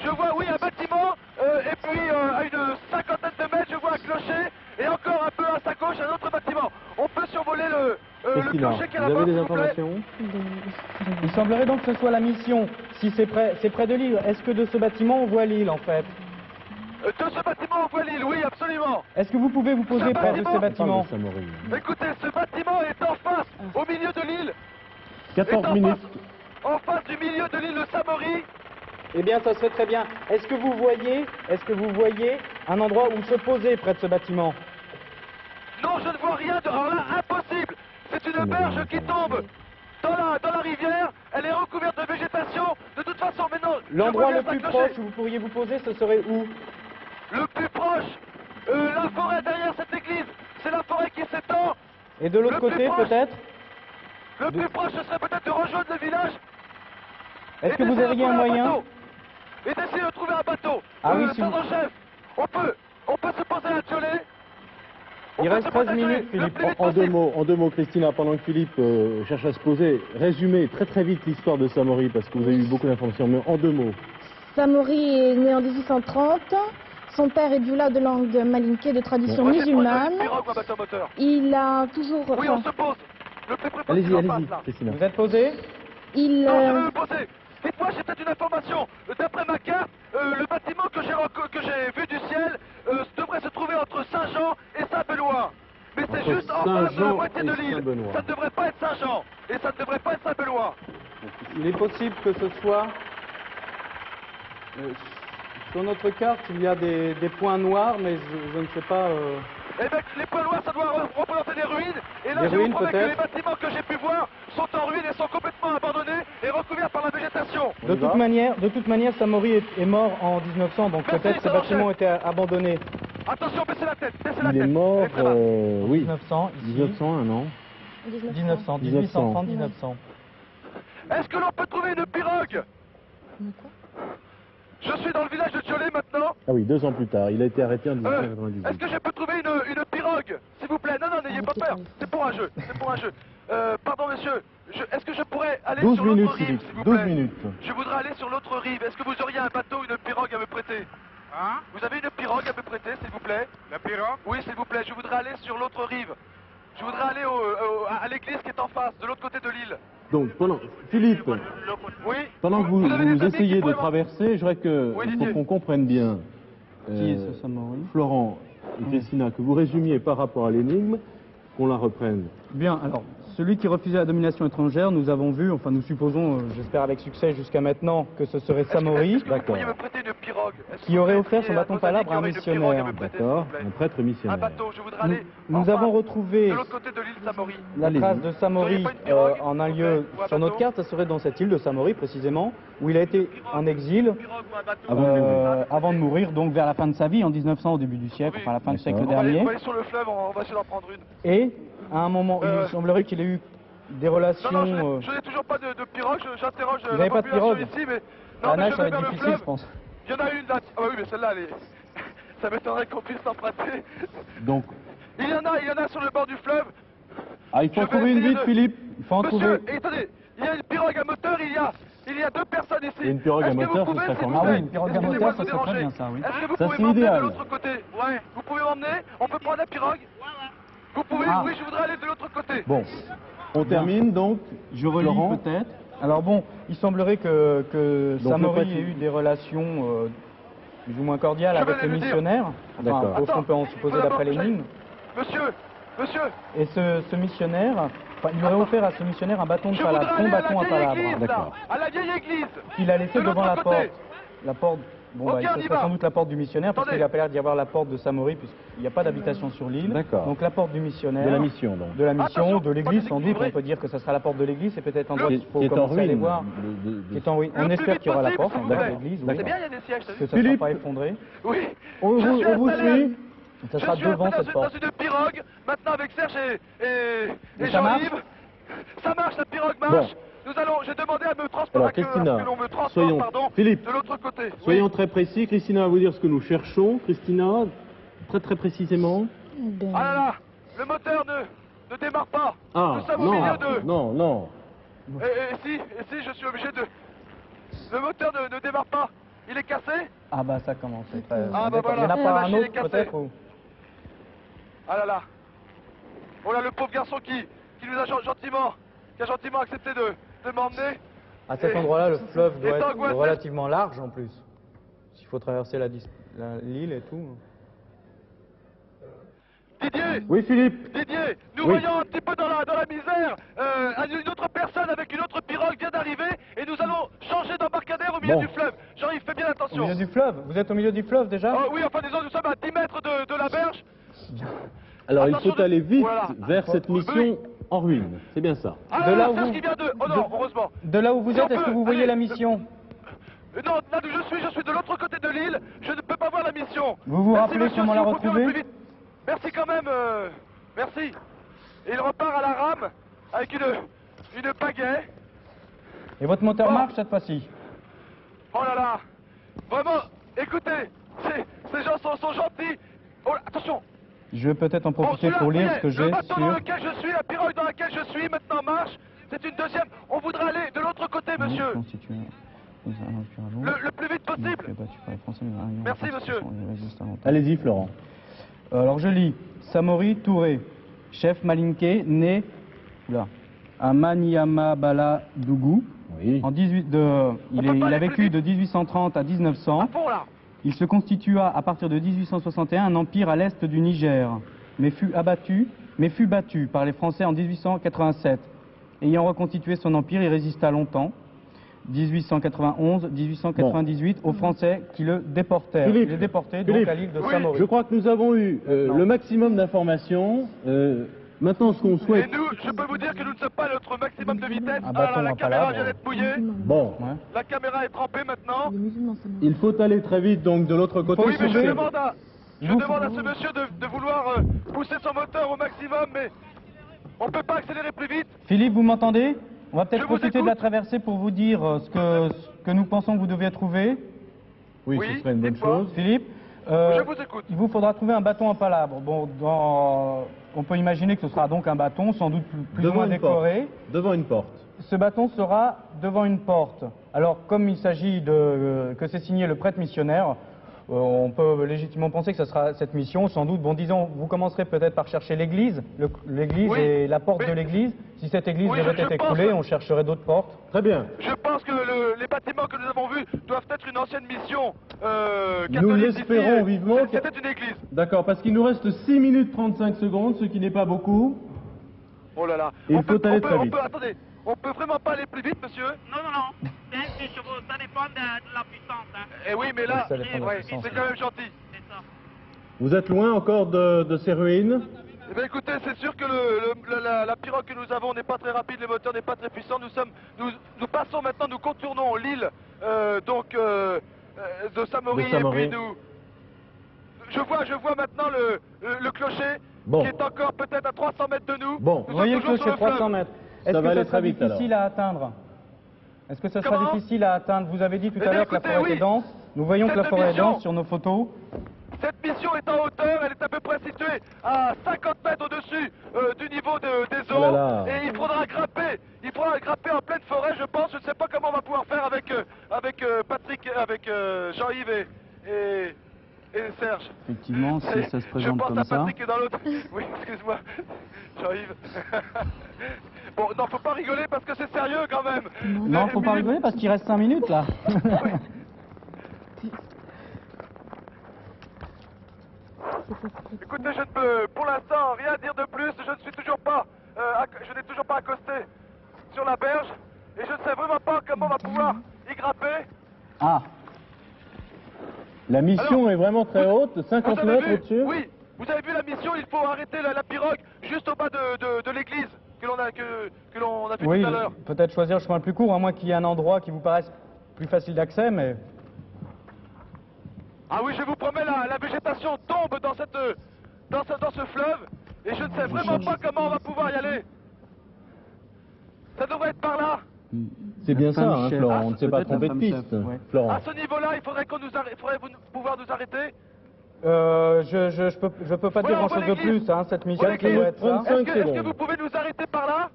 Je vois, oui, un bâtiment, et puis à une cinquantaine de mètres, je vois un clocher, et encore un peu à sa gauche, un autre bâtiment. On peut survoler le clocher qui est là-bas,
vous avez des
s'il vous plaît.
informations?
Il semblerait donc que ce soit la mission. Si c'est près de l'île, est-ce que de ce bâtiment on voit l'île en fait?
De ce bâtiment on voit l'île, oui, absolument.
Est-ce que vous pouvez vous poser près de ces bâtiments?
Écoutez, ce bâtiment est en face, au milieu de l'île.
14 minutes.
En face du milieu de l'île de Samori.
Eh bien, ça serait très bien. Est-ce que vous voyez un endroit où se poser près de ce bâtiment?
Non, je ne vois rien. Alors là, impossible. C'est une berge qui tombe dans la rivière. Elle est recouverte de végétation. De toute façon, maintenant...
L'endroit le plus proche où vous pourriez vous poser, ce serait où?
Le plus proche, la forêt derrière cette église. C'est la forêt qui s'étend.
Et de l'autre côté, peut-être?
Le plus proche, ce serait peut-être de rejoindre le village.
Est-ce que vous auriez un moyen?
Et d'essayer de trouver un bateau.
Ah oui, si vous...
chef, on peut se poser à Ndjolé.
Il reste 13 minutes, Philippe.
En deux mots, Christina, pendant que Philippe cherche à se poser, résumez très vite l'histoire de Samori, parce que vous avez eu beaucoup d'informations, mais en 2 mots.
Samori est né en 1830. Son père est Dioula de langue malinké de tradition musulmane. Il a toujours...
Oui, on se pose. Le plus près
Allez-y,
possible en
allez-y,
face, là.
Christina.
Vous êtes posé?
Il,
Non, je vais me poser. Dites-moi, j'ai peut-être une information. D'après ma carte, le bâtiment que j'ai vu du ciel devrait se trouver entre Saint-Jean et Saint-Benoît. Mais c'est
Entre
juste en face de la
Saint-Jean
moitié de
et
l'île.
Saint-Benoît.
Ça ne devrait pas être Saint-Jean. Et ça ne devrait pas être Saint-Benoît.
Il est possible que ce soit... sur notre carte, il y a des points noirs, mais je ne sais pas...
Eh bien, les points noirs, ça doit représenter des ruines. Et là,
Des
je vous
ruines,
promets que les
peut-être.
bâtiments que j'ai pu voir sont en ruine et sont complètement abandonnés et recouverts par la végétation.
De toute manière, Samori est mort en 1900, donc
Merci,
peut-être ces
ça
bâtiments ont
enchaîne.
été abandonnés.
Attention, baissez la tête, baissez la tête.
Il est mort,
Et très bas.
oui,
1900, ici.
1901, non
1900, 1830, 1900.
Est-ce que l'on peut trouver une pirogue? Je suis dans le village de Tiolet maintenant.
Ah oui, 2 ans plus tard. Il a été arrêté en 1998.
Est-ce que je peux trouver une pirogue, s'il vous plaît? Non, non, n'ayez pas peur. C'est pour un jeu. C'est pour un jeu. Pardon, monsieur. Est-ce que je pourrais aller
12
sur
minutes,
l'autre rive,
Philippe,
s'il vous
12
plaît?
minutes.
Je voudrais aller sur l'autre rive. Est-ce que vous auriez un bateau, une pirogue à me prêter? Hein? Vous avez une pirogue à me prêter, s'il vous plaît? La pirogue? Oui, s'il vous plaît. Je voudrais aller sur l'autre rive. Je voudrais aller à l'église qui est en face, de l'autre côté de l'île.
Donc, Philippe,
Oui?
pendant que
Vous avez des
vous
amis qui
essayez de
pourraient
traverser, je voudrais
Oui,
il faut
Didier.
qu'on comprenne bien,
Qui est ce Samori?
Florent et Christina, que vous résumiez par rapport à l'énigme, qu'on la reprenne.
Bien, alors, celui qui refusait la domination étrangère, nous avons vu, enfin nous supposons, j'espère avec succès jusqu'à maintenant, que ce serait Samori,
Est-ce que vous pourriez me prêter une pirogue? Est-ce
qui
que
aurait
vous
offert son
pourriez
bâton
à vos
palabre à un
amis qui auraient une pirogue à
missionnaire.
me prêter,
D'accord,
s'il vous plaît?
un prêtre missionnaire.
Un bateau, je voudrais aller
Nous
en
avons
face,
retrouvé
de l'autre côté de l'île Samori.
la
Allez-y.
trace de Samori
Vous auriez pas une pirogue,
en un
s'il vous
lieu,
plaît, ou un
sur notre
bateau?
carte, ça serait dans cette île de Samori précisément, où il a été en exil
Une pirogue ou un bateau?
avant de mourir, donc vers la fin de sa vie, en 1900 au début du siècle,
Oui.
enfin à la fin du siècle
D'accord.
dernier.
On va aller sur le fleuve, on va essayer d'en prendre une.
Et à un moment, il semblerait qu'il ait eu des relations...
Non, non, je n'ai toujours pas de pirogue, j'interroge
Vous
la
n'avez pas de
population
pirogue?
ici, mais...
La
Non, mais
nage,
je
ça va
vais
être
vers le
difficile,
fleuve.
je pense.
Il y en a une là. Ah bah oui, mais celle-là, elle est... Ça m'étonnerait qu'on puisse s'emprunter.
Donc,
Il y en a sur le bord du fleuve.
il faut
Je
en
vais
trouver une
essayer
vite,
de-
Philippe.
Il faut en trouver...
Monsieur, et attendez, il y a une pirogue à moteur, il y a 2 personnes ici.
Et une pirogue à
Est-ce que vous
moteur, ce
pouvez,
serait
s'il vous
formidable.
plaît,
Ah oui, une pirogue à
excusez-moi
moteur,
de
ça
vous
serait très
déranger.
bien, ça, oui.
Est-ce que vous
Ça,
pouvez
c'est
m'emmener
idéal.
de l'autre côté? Ouais. Vous pouvez m'emmener? On peut prendre la pirogue? Vous pouvez?
Ah.
Oui, je voudrais aller de l'autre côté.
Bon, on termine donc.
Je relis
Florent.
peut-être. Alors bon, il semblerait que
Donc,
Samori
le
ait eu des relations plus ou moins cordiales
Je vais
avec les
aller le dire.
missionnaires,
D'accord.
enfin, pour ce qu'on peut en
il faut
supposer
d'abord
d'après
que j'aille.
l'énigme.
Monsieur,
Et ce missionnaire, enfin, il aurait offert à ce missionnaire un bâton de
je
palabre,
voudrais
son
aller à
bâton
la
à
vieille
palabre,
église, là.
D'accord.
À la vieille église.
qu'il a laissé
De
devant la
l'autre côté.
porte. La porte, bon,
Ok,
bah,
on
ce
y
serait
va.
sans doute la porte du missionnaire, parce
Attendez.
qu'il a pas l'air d'y avoir la porte de Samori, puisqu'il n'y a pas d'habitation sur l'île.
D'accord.
Donc la porte du missionnaire.
De la mission, donc.
De la mission,
Attention,
de l'église
pas
sans doute,
déséquilibré.
on peut dire que ça sera la porte de l'église, c'est peut-être un endroit
Qui
qu'il faut
est en
commencer à aller
ruine.
voir. Qui est en ruine.
Le
On
plus
espère
vite
qu'il y aura la
possible,
porte,
s'il
en
vous
bas de
plaît.
l'église,
C'est
oui.
bien, il y a des sièges, t'as
Que
vu?
ça ne sera
Philippe.
pas effondré.
Oui.
On
Je
vous,
suis
on vous
installé
suit.
Ça
Je
sera
suis
devant
installé
cette
dans
porte.
une pirogue, maintenant avec Serge et
ça marche
Jean-Yves. Ça marche, la pirogue marche. J'ai demandé à me transporter,
Alors,
à
Christina,
que l'on me transporte,
soyons-
pardon,
Philippe,
de l'autre côté.
Soyons
Oui.
très précis. Christina va vous dire ce que nous cherchons. Christina, très précisément.
Ben,
Ah là là, le moteur ne démarre pas.
Ah,
Nous sommes au milieu de...
non.
Et si, je suis obligé de... Le moteur ne démarre pas. Il est cassé?
Ah bah ça commence. c'est très-
Ah, bah
d'accord. Il y en
voilà,
a
la
pas un
machine est
autre
cassée.
peut-être ou-
Ah là là. Oh là, le pauvre garçon qui nous a gentiment accepté de m'emmener.
À cet
Et-
endroit-là, le fleuve
et
doit être
angoissé.
relativement large en plus. S'il faut traverser l'île et tout.
Didier,
Oui, Philippe.
Didier, nous
Oui.
voyons un petit peu dans la misère. Une autre personne avec une autre pirogue vient d'arriver et nous allons changer d'embarcadère au milieu
Bon.
du fleuve. Jean-Yves, fais bien
Au
attention.
milieu du fleuve. Vous êtes au milieu du fleuve déjà?
Oui, enfin disons, nous sommes à 10 mètres de la berge.
Alors, il
Attention
faut aller vite
voilà.
vers cette
Oui.
mission en ruine. C'est bien ça.
Ah
De
là,
là où
Serge
vous-
qui vient de... Oh non, heureusement.
De là où vous
Si on
êtes, est-ce que
peut,
vous voyez
allez,
la mission?
Non, là où je suis de l'autre côté de l'île. Je ne peux pas voir la mission.
Vous vous
Merci,
rappelez
monsieur,
comment
si
la
vous pouvez
retrouver
le plus vite. Merci quand même, merci. Et il repart à la rame avec une pagaie.
Et votre moteur
Bon.
marche cette fois-ci?
Oh là là. Vraiment, écoutez, ces gens sont gentils. Oh là, attention.
Je vais peut-être en
Bon,
profiter
celui-là,
pour lire
ça y
ce que
est,
j'ai
le bateau dans
sur...
lequel je suis, la pirogue dans laquelle je suis, maintenant marche. C'est une deuxième. On voudrait aller de l'autre côté, monsieur. Le plus vite possible. Merci, monsieur.
Allez-y, Florent.
Alors je lis. Samori Touré, chef malinké, né à Maniamabaladougou.
Oui.
Il a vécu de 1830 à 1900. Il se constitua à partir de 1861 un empire à l'est du Niger, mais fut battu par les Français en 1887. Ayant reconstitué son empire, il résista longtemps, 1891-1898, aux Français qui le déportèrent.
Philippe,
il est déporté donc à l'île de Saint-Maurice.
Je crois que nous avons eu le maximum d'informations. Maintenant, ce qu'on souhaite...
Et nous, je peux vous dire que nous ne sommes pas à notre maximum de vitesse. La
en
caméra
palabre.
vient d'être mouillée.
Bon,
La caméra est trempée maintenant.
il faut aller très vite, donc, de l'autre côté.
Oui, mais je demande à ce monsieur de vouloir pousser son moteur au maximum, mais on ne peut pas accélérer plus vite.
Philippe, vous m'entendez? On va peut-être
Je vous
profiter de
écoute.
la traversée pour vous dire ce que nous pensons que vous deviez trouver.
Oui,
Oui,
ce serait une bonne
dites-moi.
chose.
Philippe,
Je vous écoute.
il vous faudra trouver un bâton en palabre. Bon, on peut imaginer que ce sera donc un bâton, sans doute plus ou moins décoré.
Devant une porte.
Ce bâton sera devant une porte. Alors, comme il s'agit que c'est signé le prêtre missionnaire, on peut légitimement penser que ce sera cette mission, sans doute. Bon, disons, vous commencerez peut-être par chercher l'église,
Oui,
et la porte
mais-
de l'église. Si cette église
Oui,
devait
je
être
pense-
écroulée, on chercherait d'autres portes.
Très bien.
Je pense que les bâtiments que nous avons vus doivent être une ancienne mission catholique.
Nous l'espérons
ici.
vivement.
C'était une église.
D'accord, parce qu'il nous reste 6 minutes 35 secondes, ce qui n'est pas beaucoup.
Oh là là.
Il faut aller très vite.
Attendez, on peut vraiment pas aller plus vite, monsieur?
Non. C'est un petit chevaux, ça dépend de la puissance. Hein.
Eh oui, mais là,
Ça dépend de la
ouais,
puissance.
c'est quand même gentil.
C'est ça.
Vous êtes loin encore de ces ruines?
Eh bien, écoutez, c'est sûr que la pirogue que nous avons n'est pas très rapide, le moteur n'est pas très puissant. Nous passons maintenant, nous contournons l'île de Saint-Maurice, et puis je vois maintenant le clocher
Bon.
qui est encore peut-être à 300 mètres de nous.
Bon.
Nous
Vous voyez
sommes
le
toujours
clocher
sur le
300
fleuve.
mètres.
Ça
Est-ce
va
que
aller
ça sera
très vite,
difficile à atteindre? Est-ce que ça sera
Comment
difficile à atteindre? Vous avez dit tout
Eh
à
bien,
l'heure que la
écoutez,
forêt
oui.
était dense. Nous voyons que la
Cette
forêt est
mission-
dense sur nos photos.
Cette mission est en hauteur, elle est à peu près située à 50 mètres au-dessus du niveau des eaux.
Oh là là.
Et il faudra grimper en pleine forêt, je pense. Je ne sais pas comment on va pouvoir faire avec Patrick, avec Jean-Yves et Serge.
Effectivement, si ça se
Je
présente
pense
comme
à
ça.
Patrick et dans l'autre. Oui, excuse-moi, Jean-Yves. Bon, non, faut pas rigoler parce que c'est sérieux quand même.
Non, faut pas rigoler parce qu'il reste 5 minutes là.
Écoutez, je ne peux pour l'instant rien dire de plus. Je n'ai toujours pas accosté sur la berge et je ne sais vraiment pas comment on va pouvoir y grimper.
Ah. La mission
Alors,
est vraiment très haute, 50
Vous avez
mètres
vu
au-dessus.
Oui, vous avez vu la mission. Il faut arrêter la pirogue juste au bas de l'église que l'on a vue
Oui,
tout à l'heure.
peut-être choisir le chemin le plus court, à moins qu'il y ait un endroit qui vous paraisse plus facile d'accès, mais...
Ah oui, je vous promets, la végétation tombe dans ce fleuve et je ne sais vraiment pas comment on va pouvoir y aller. Ça devrait être par là.
C'est bien ça, hein,
chef.
Florent, on ne s'est pas
Peut-être la
trompé de
femme
piste.
chef, ouais.
Florent.
À ce niveau-là, il faudrait pouvoir nous arrêter.
Je peux pas
Voilà,
dire
on voit
grand-chose de
l'église.
plus, hein, cette mission
Voilà,
qui doit être ça.
35
Est-ce que
secondes.
vous pouvez nous arrêter par là?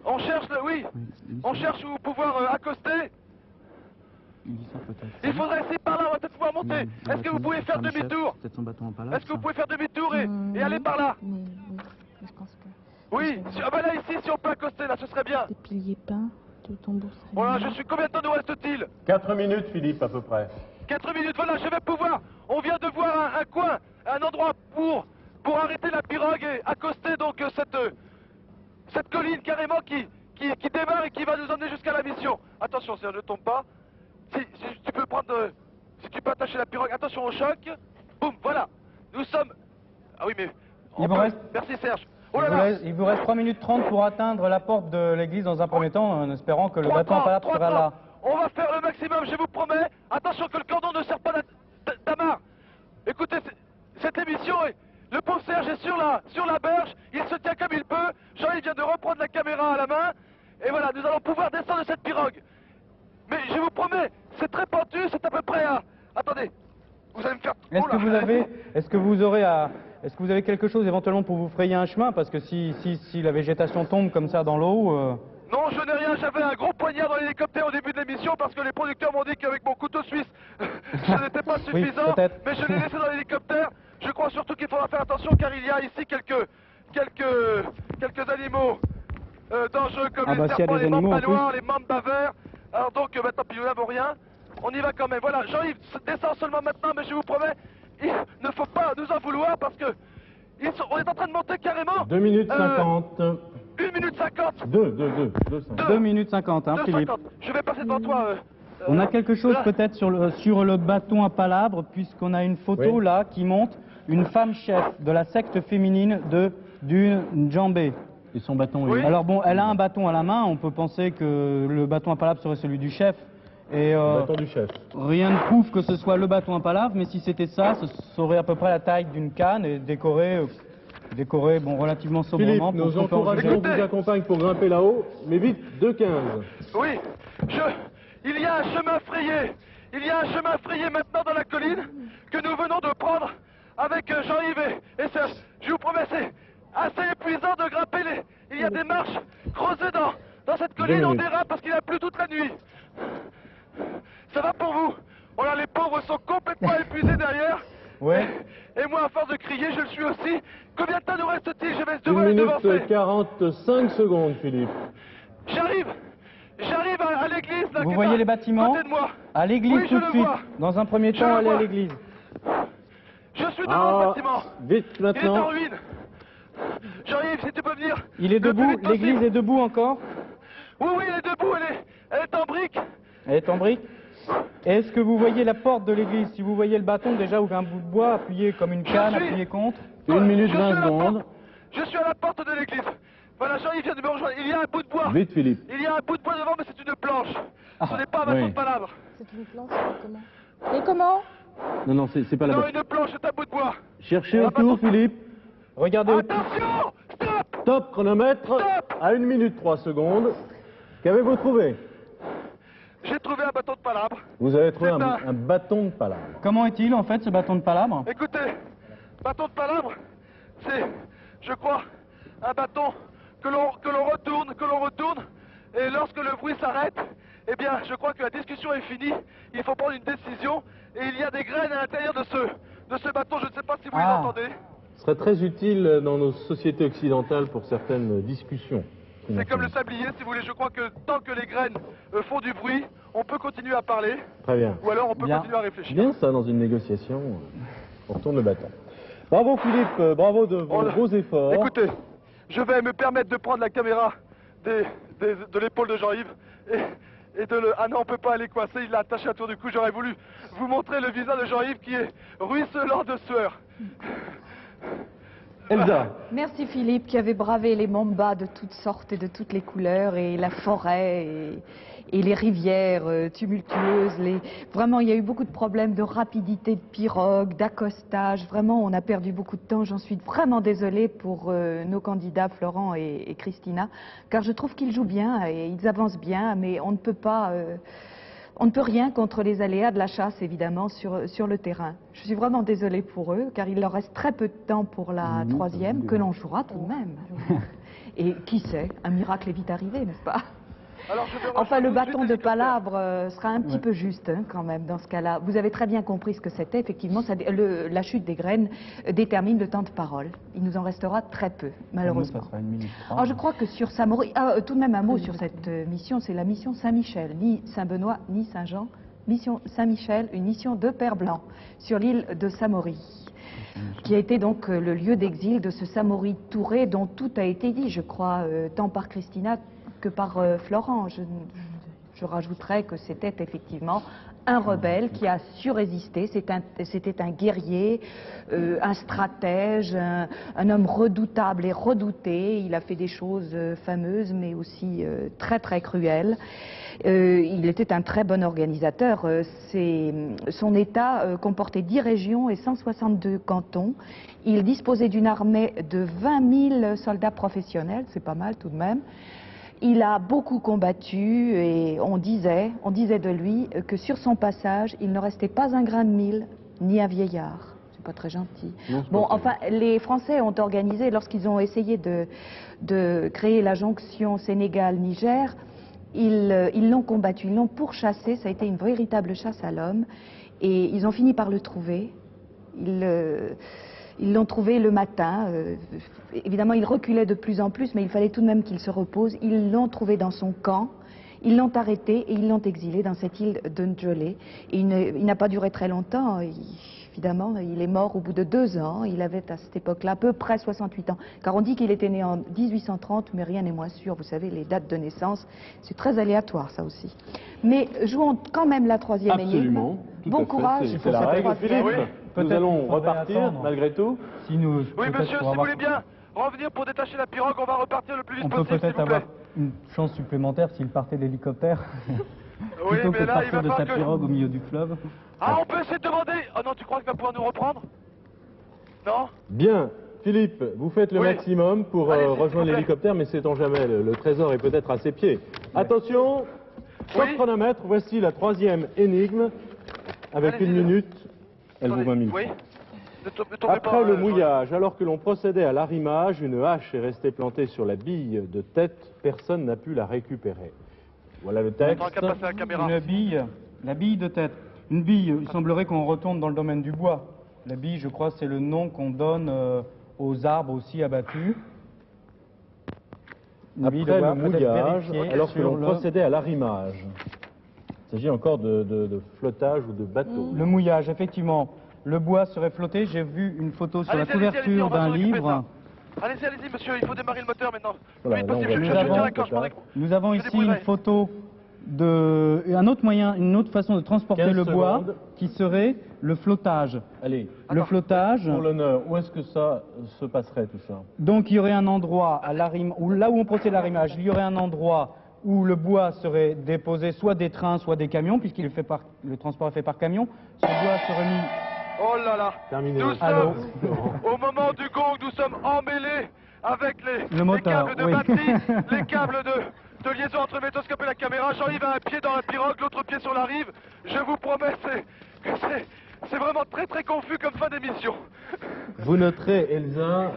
On cherche, on cherche où pouvoir accoster.
Il dit ça peut-être.
Il faudrait essayer par là, on va peut-être pouvoir monter. Est-ce que vous pouvez faire demi-tour?
Peut-être son bâton en palabre.
Est-ce que vous pouvez faire demi-tour et aller par là?
Mais oui, je pense que
Oui, ah bah là ici, si on peut accoster, là, ce serait bien.
des piliers peints, tout tombeau serait
Voilà,
bien.
je suis. Combien de temps nous reste-t-il?
4 minutes, Philippe, à peu près.
4 minutes, voilà, je vais pouvoir. On vient de voir un coin, un endroit pour arrêter la pirogue et accoster donc cette colline carrément qui démarre et qui va nous emmener jusqu'à la mission. Attention, Serge, ne tombe pas. Si tu peux si tu peux attacher la pirogue, attention au choc. Boum, voilà. Nous sommes. Ah oui, mais. Merci Serge. Oh là là.
Il vous reste 3 minutes 30 pour atteindre la porte de l'église dans un premier temps, en espérant que le bâton en palabre sera là.
On va faire le maximum, je vous promets. Attention que le cordon ne sert pas d'amarre. Écoutez, cette émission, le pauvre Serge est sur la berge, il se tient comme il peut. Jean-Yves vient de reprendre la caméra à la main. Et voilà, nous allons pouvoir descendre de cette pirogue. Mais je vous promets, c'est très pentu, c'est à peu près à... Attendez, vous allez me faire...
Est-ce que vous avez quelque chose éventuellement pour vous frayer un chemin? Parce que si la végétation tombe comme ça dans l'eau...
Non, je n'ai rien, j'avais un gros poignard dans l'hélicoptère au début de l'émission parce que les producteurs m'ont dit qu'avec mon couteau suisse, ce n'était pas suffisant,
peut-être.
mais je l'ai laissé dans l'hélicoptère. Je crois surtout qu'il faudra faire attention car il y a ici quelques animaux dangereux comme
Ah
les
bah, s'il y a
serpents,
des
les
animaux,
mambas
en plus.
noirs, les mambas verts. Alors donc, tant pis, nous n'avons rien. On y va quand même. Voilà, Jean-Yves descend seulement maintenant, mais je vous promets, il ne faut pas nous en vouloir parce que on est en train de monter carrément.
2 minutes 50.
1 minute 50.
2 minutes 50, hein, Philippe.
2,50. Je vais passer devant toi.
On a quelque chose
là.
peut-être sur le bâton à palabre, puisqu'on a une photo
Oui.
là qui montre une femme chef de la secte féminine du Djambé.
Et son bâton,
Oui.
Alors bon, elle a un bâton à la main, on peut penser que le bâton à palabre serait celui du chef. Et
le bâton du chef.
rien ne prouve que ce soit le bâton à palabre, mais si c'était ça, ce serait à peu près la taille d'une canne et décoré bon, relativement
Philippe,
sobrement. pour
nos
ce qu'on peut en
encouragements
juger.
vous accompagnent pour grimper là-haut, mais vite, 2,15.
Oui, il y a un chemin frayé. Il y a un chemin frayé maintenant dans la colline que nous venons de prendre avec Jean-Yves et Serge. Je vous promets, c'est assez épuisant de grimper il y a des marches creusées dans cette colline. On dérape parce qu'il a plu toute la nuit. Ça va pour vous? Oh là, les pauvres sont complètement épuisés derrière.
Ouais.
Et moi, à force de crier, je le suis aussi. Combien de temps nous reste-t-il? Je vais
1
devoir les
minute
devancer.
45 secondes, Philippe.
J'arrive à l'église. là,
Vous
qui est
voyez
à
les bâtiments?
côté de moi.
À l'église
Oui, je
tout de
le
suite.
vois.
Dans un premier
Je
temps,
le
aller à
vois.
l'église.
Je suis devant le bâtiment.
Vite
Il est en
maintenant.
ruine. Jean-Yves, si tu peux venir.
Il est
le plus
debout,
vite possible.
l'église est debout encore?
Oui, elle est debout, elle est en brique.
Elle est en brique. Est-ce que vous voyez la porte de l'église? Si vous voyez le bâton, déjà, vous avez un bout de bois appuyé comme une canne,
suis-
appuyé contre.
1 minute
Je suis à
20
la
secondes.
porte. Je suis à la porte de l'église. Voilà, Jean-Yves vient de me rejoindre. Il y a un bout de bois.
Vite, Philippe.
Il y a un bout de bois devant, mais c'est une planche. Ce n'est pas un bâton
oui.
de palabre.
C'est une planche, comment? Et comment?
Non, non, c'est pas la
Non,
bonne.
une planche, c'est un bout de bois.
Cherchez
Ah,
autour,
bâton.
Philippe.
Regardez autour.
Attention! Stop!
Top chronomètre.
Stop.
À 1 minute 3 secondes. Qu'avez-vous trouvé?
J'ai trouvé un bâton de palabre.
Vous avez trouvé
C'est
un bâton de palabre.
Comment est-il, en fait, ce bâton de palabre?
Écoutez, bâton de palabre, c'est, je crois, un bâton que l'on retourne, et lorsque le bruit s'arrête, eh bien, je crois que la discussion est finie, il faut prendre une décision, et il y a des graines à l'intérieur de ce bâton, je ne sais pas si vous les entendez.
Ce serait très utile dans nos sociétés occidentales pour certaines discussions.
C'est comme le sablier, si vous voulez, je crois que tant que les graines font du bruit, on peut continuer à parler,
Très bien.
ou alors on peut
Bien.
continuer à réfléchir.
Bien ça dans une négociation. On retourne le bâton. Bravo Philippe, bravo de vos beaux efforts.
Écoutez, je vais me permettre de prendre la caméra de l'épaule de Jean-Yves et de le... Ah non, on peut pas aller coincer, il l'a attaché autour du cou. J'aurais voulu vous montrer le visage de Jean-Yves qui est ruisselant de sueur.
Elsa,
Merci Philippe qui avait bravé les mambas de toutes sortes et de toutes les couleurs et la forêt et les rivières tumultueuses. Vraiment, il y a eu beaucoup de problèmes de rapidité de pirogue, d'accostage. Vraiment, on a perdu beaucoup de temps. J'en suis vraiment désolée pour nos candidats Florent et Christina, car je trouve qu'ils jouent bien et ils avancent bien, mais on ne peut pas... On ne peut rien contre les aléas de la chasse, évidemment, sur le terrain. Je suis vraiment désolée pour eux, car il leur reste très peu de temps pour la troisième, que l'on jouera tout de même. Et qui sait, un miracle est vite arrivé, n'est-ce pas?
Alors, je vais
Enfin, le
rejoindre tout de
bâton
suite
de
l'hélicoptère.
palabre sera un petit peu juste, hein, quand même, dans ce cas-là. Vous avez très bien compris ce que c'était. Effectivement, la chute des graines détermine le temps de parole. Il nous en restera très peu, malheureusement.
Ça sera 1 minute 30.
Alors, je crois que sur Samori... tout de même un mot sur cette mission, c'est la mission Saint-Michel, ni Saint-Benoît, ni Saint-Jean. Mission Saint-Michel, une mission de Père Blanc, sur l'île de Samori, qui a été donc le lieu d'exil de ce Samori Touré, dont tout a été dit, je crois, tant par Christina que par Florent. Je rajouterais que c'était effectivement un rebelle qui a su résister. C'était un guerrier, un stratège, un homme redoutable et redouté. Il a fait des choses fameuses, mais aussi très très cruelles. Il était un très bon organisateur. Son État comportait 10 régions et 162 cantons. Il disposait d'une armée de 20 000 soldats professionnels, c'est pas mal tout de même. Il a beaucoup combattu et on disait de lui que sur son passage, il ne restait pas un grain de mil, ni un vieillard. C'est pas très gentil. Bon, enfin, les Français ont organisé, lorsqu'ils ont essayé de créer la jonction Sénégal-Niger, ils l'ont combattu, ils l'ont pourchassé, ça a été une véritable chasse à l'homme, et ils ont fini par le trouver. Ils l'ont trouvé le matin. Évidemment, il reculait de plus en plus, mais il fallait tout de même qu'il se repose. Ils l'ont trouvé dans son camp. Ils l'ont arrêté et ils l'ont exilé dans cette île de Ndjolé. Et il n'a pas duré très longtemps. Évidemment, il est mort au bout de 2 ans. Il avait à cette époque-là à peu près 68 ans. Car on dit qu'il était né en 1830, mais rien n'est moins sûr. Vous savez, les dates de naissance, c'est très aléatoire, ça aussi. Mais jouons quand même la troisième énigme.
Absolument.
Bon courage pour
la
cette
règle.
troisième.
Philippe, nous allons repartir, malgré tout.
Si nous,
Oui, monsieur, si vous voulez bien revenir pour détacher la pirogue, on va repartir le plus vite
on peut
possible, s'il
peut-être
vous plaît.
avoir une chance supplémentaire s'il partait d'hélicoptère.
Oui,
Plutôt
mais
que
là, il va
partir de sa
falloir que...
pirogue au milieu du fleuve.
Ah, on peut essayer de demander... Oh non, tu crois qu'il va pouvoir nous reprendre? Non?
Bien. Philippe, vous faites le
Oui.
maximum pour
Allez-y, s'il
rejoindre
vous plaît.
l'hélicoptère, mais sait-on jamais, le trésor est peut-être à ses pieds. Attention, stop
Oui.
chronomètre, voici la troisième énigme, avec
Allez-y,
1
là.
minute, elle vaut 20 000
Oui.
francs.
Ne tombez
Après
pas,
le mouillage, alors que l'on procédait à l'arrimage, une hache est restée plantée sur la bille de tête, personne n'a pu la récupérer. Voilà le texte.
Tant qu'à passer la caméra.
Une bille, la bille de tête. Une bille, il semblerait qu'on retourne dans le domaine du bois. La bille, je crois, c'est le nom qu'on donne aux arbres aussi abattus. Une bille de
Après
bois,
le
peut-être
mouillage,
vérifiée
alors que
sur
l'on
le-
procédait à l'arrimage. Il s'agit encore de flottage ou de bateau.
Le mouillage, effectivement. Le bois serait flotté. J'ai vu une photo sur la
Allez-y, allez-y, on
couverture
va
d'un
s'en occuper de
livre.
ça. Allez-y, allez-y, monsieur, il faut démarrer le moteur maintenant.
Voilà,
Oui,
là, on
possible,
va
je
chercher
suis
le
d'accord, je m'en
moteur.
Nous avons
Je
ici
débrouillerai.
une photo de un autre moyen, une autre façon de transporter
15
le bois,
secondes.
qui serait le flottage.
Allez,
Le flottage.
pour l'honneur, où est-ce que ça se passerait tout ça?
Donc il y aurait un endroit à l'arrim, où là où on procède à l'arrimage, il y aurait un endroit où le bois serait déposé, soit des trains, soit des camions, puisqu'il est fait par le transport est fait par camion. Ce bois serait mis.
Oh là là.
Terminé.
Nous
Allô.
sommes au moment du gong, nous sommes emmêlés avec
Le
les
moteur,
câbles de
oui.
batterie, les câbles de liaison entre le métoscope et la caméra. Jean-Yves a un pied dans la pirogue, l'autre pied sur la rive. Je vous promets, c'est vraiment très très confus comme fin d'émission.
Vous noterez, Elsa,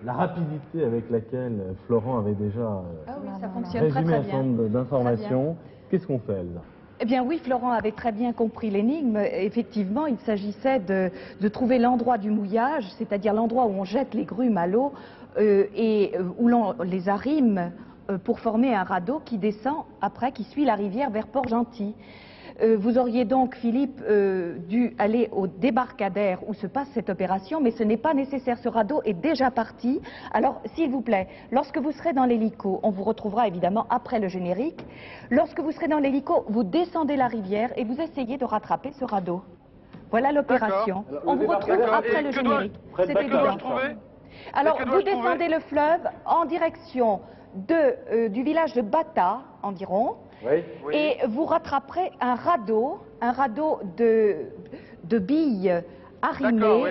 la rapidité avec laquelle Florent avait déjà
Ah oui, ça fonctionne très
résumé
très
un certain
bien.
nombre d'informations. Qu'est-ce qu'on fait, Elsa?
Eh bien oui, Florent avait très bien compris l'énigme. Effectivement, il s'agissait de trouver l'endroit du mouillage, c'est-à-dire l'endroit où on jette les grumes à l'eau et où l'on les arrime pour former un radeau qui descend après, qui suit la rivière vers Port-Gentil. Vous auriez donc, Philippe, dû aller au débarcadère où se passe cette opération, mais ce n'est pas nécessaire, ce radeau est déjà parti. Alors, s'il vous plaît, lorsque vous serez dans l'hélico, on vous retrouvera évidemment après le générique, lorsque vous serez dans l'hélico, vous descendez la rivière et vous essayez de rattraper ce radeau. Voilà l'opération.
D'accord.
On vous retrouve
D'accord.
après
Et
le
que dois-
générique.
Près de
C'est
Baccarat,
Que dois-je
évident.
trouver?
Alors,
Et que
vous
dois-je trouver
descendez le fleuve en direction du village de Bata, environ,
Oui.
et vous rattraperez un radeau de billes arrimées,
D'accord,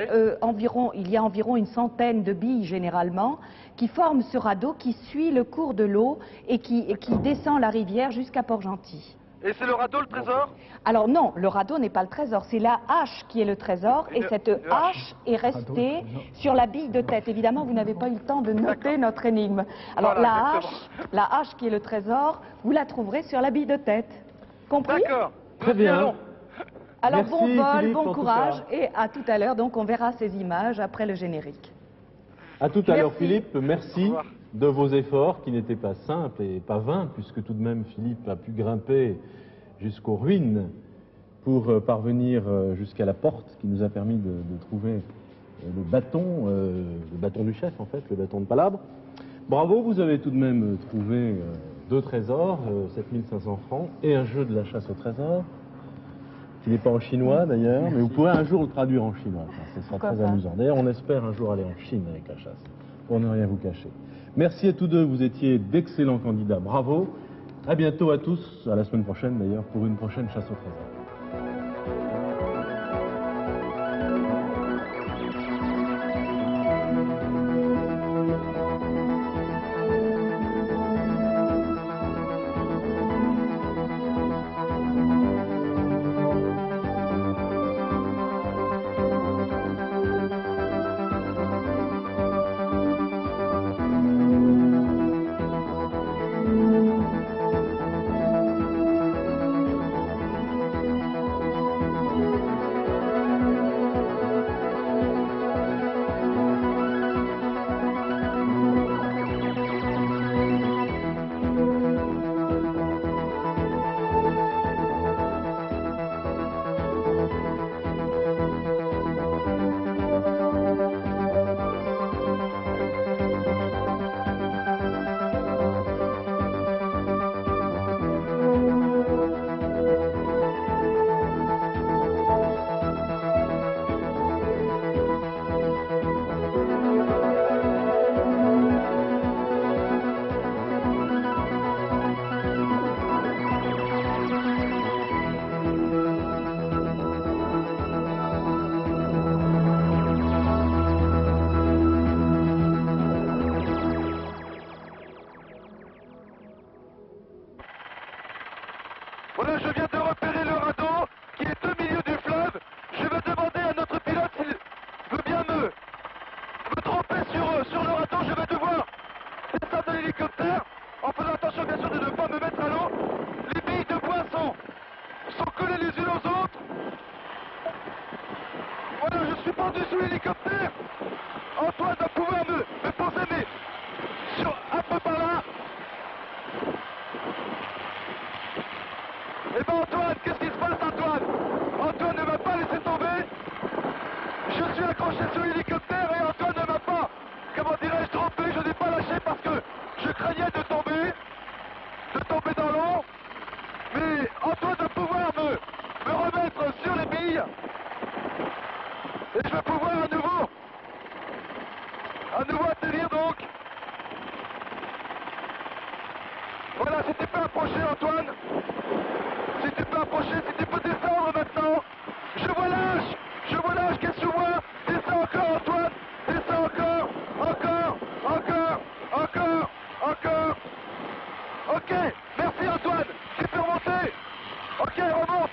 oui.
il y a environ une centaine de billes généralement, qui forment ce radeau qui suit le cours de l'eau et qui descend la rivière jusqu'à Port-Gentil.
Et c'est le radeau, le trésor?
Alors non, le radeau n'est pas le trésor, c'est la hache qui est le trésor, et cette hache est restée sur la bille de tête. Évidemment, vous n'avez pas eu le temps de noter notre énigme. Alors
Voilà,
la hache qui est le trésor, vous la trouverez sur la bille de tête. Compris?
D'accord.
Très
Nous y
bien.
allons.
Alors
Merci,
bon vol,
Philippe, en
bon
tout
courage,
cas.
et à tout à l'heure, donc on verra ces images après le générique.
À tout à l'heure,
Merci.
Philippe.
Au
Merci
revoir.
de vos efforts qui n'étaient pas simples et pas vains, puisque tout de même Philippe a pu grimper jusqu'aux ruines pour parvenir jusqu'à la porte qui nous a permis de trouver le bâton du chef en fait, le bâton de palabre. Bravo, vous avez tout de même trouvé 2 trésors, 7500 francs et un jeu de la chasse au trésor, qui n'est pas en chinois d'ailleurs, mais vous pourrez un jour le traduire en chinois, enfin, ce sera
Pourquoi
très
pas.
amusant. D'ailleurs, on espère un jour aller en Chine avec la chasse, pour ne rien vous cacher. Merci à tous deux, vous étiez d'excellents candidats, bravo. À bientôt à tous, à la semaine prochaine d'ailleurs, pour une prochaine chasse au trésor.
de l'hélicoptère et Antoine ne m'a pas, comment dirais-je, trompé. Je n'ai pas lâché parce que je craignais de tomber dans l'eau. Mais Antoine va pouvoir me remettre sur les billes. Et je vais pouvoir à nouveau atterrir donc. Voilà, si tu peux approcher Antoine. Si tu peux approcher, si tu peux descendre maintenant. Je vois l'âge, qu'est-ce que tu vois? Descends encore Antoine, descends encore. Ok, merci Antoine, tu peux remonter. Ok, remonte.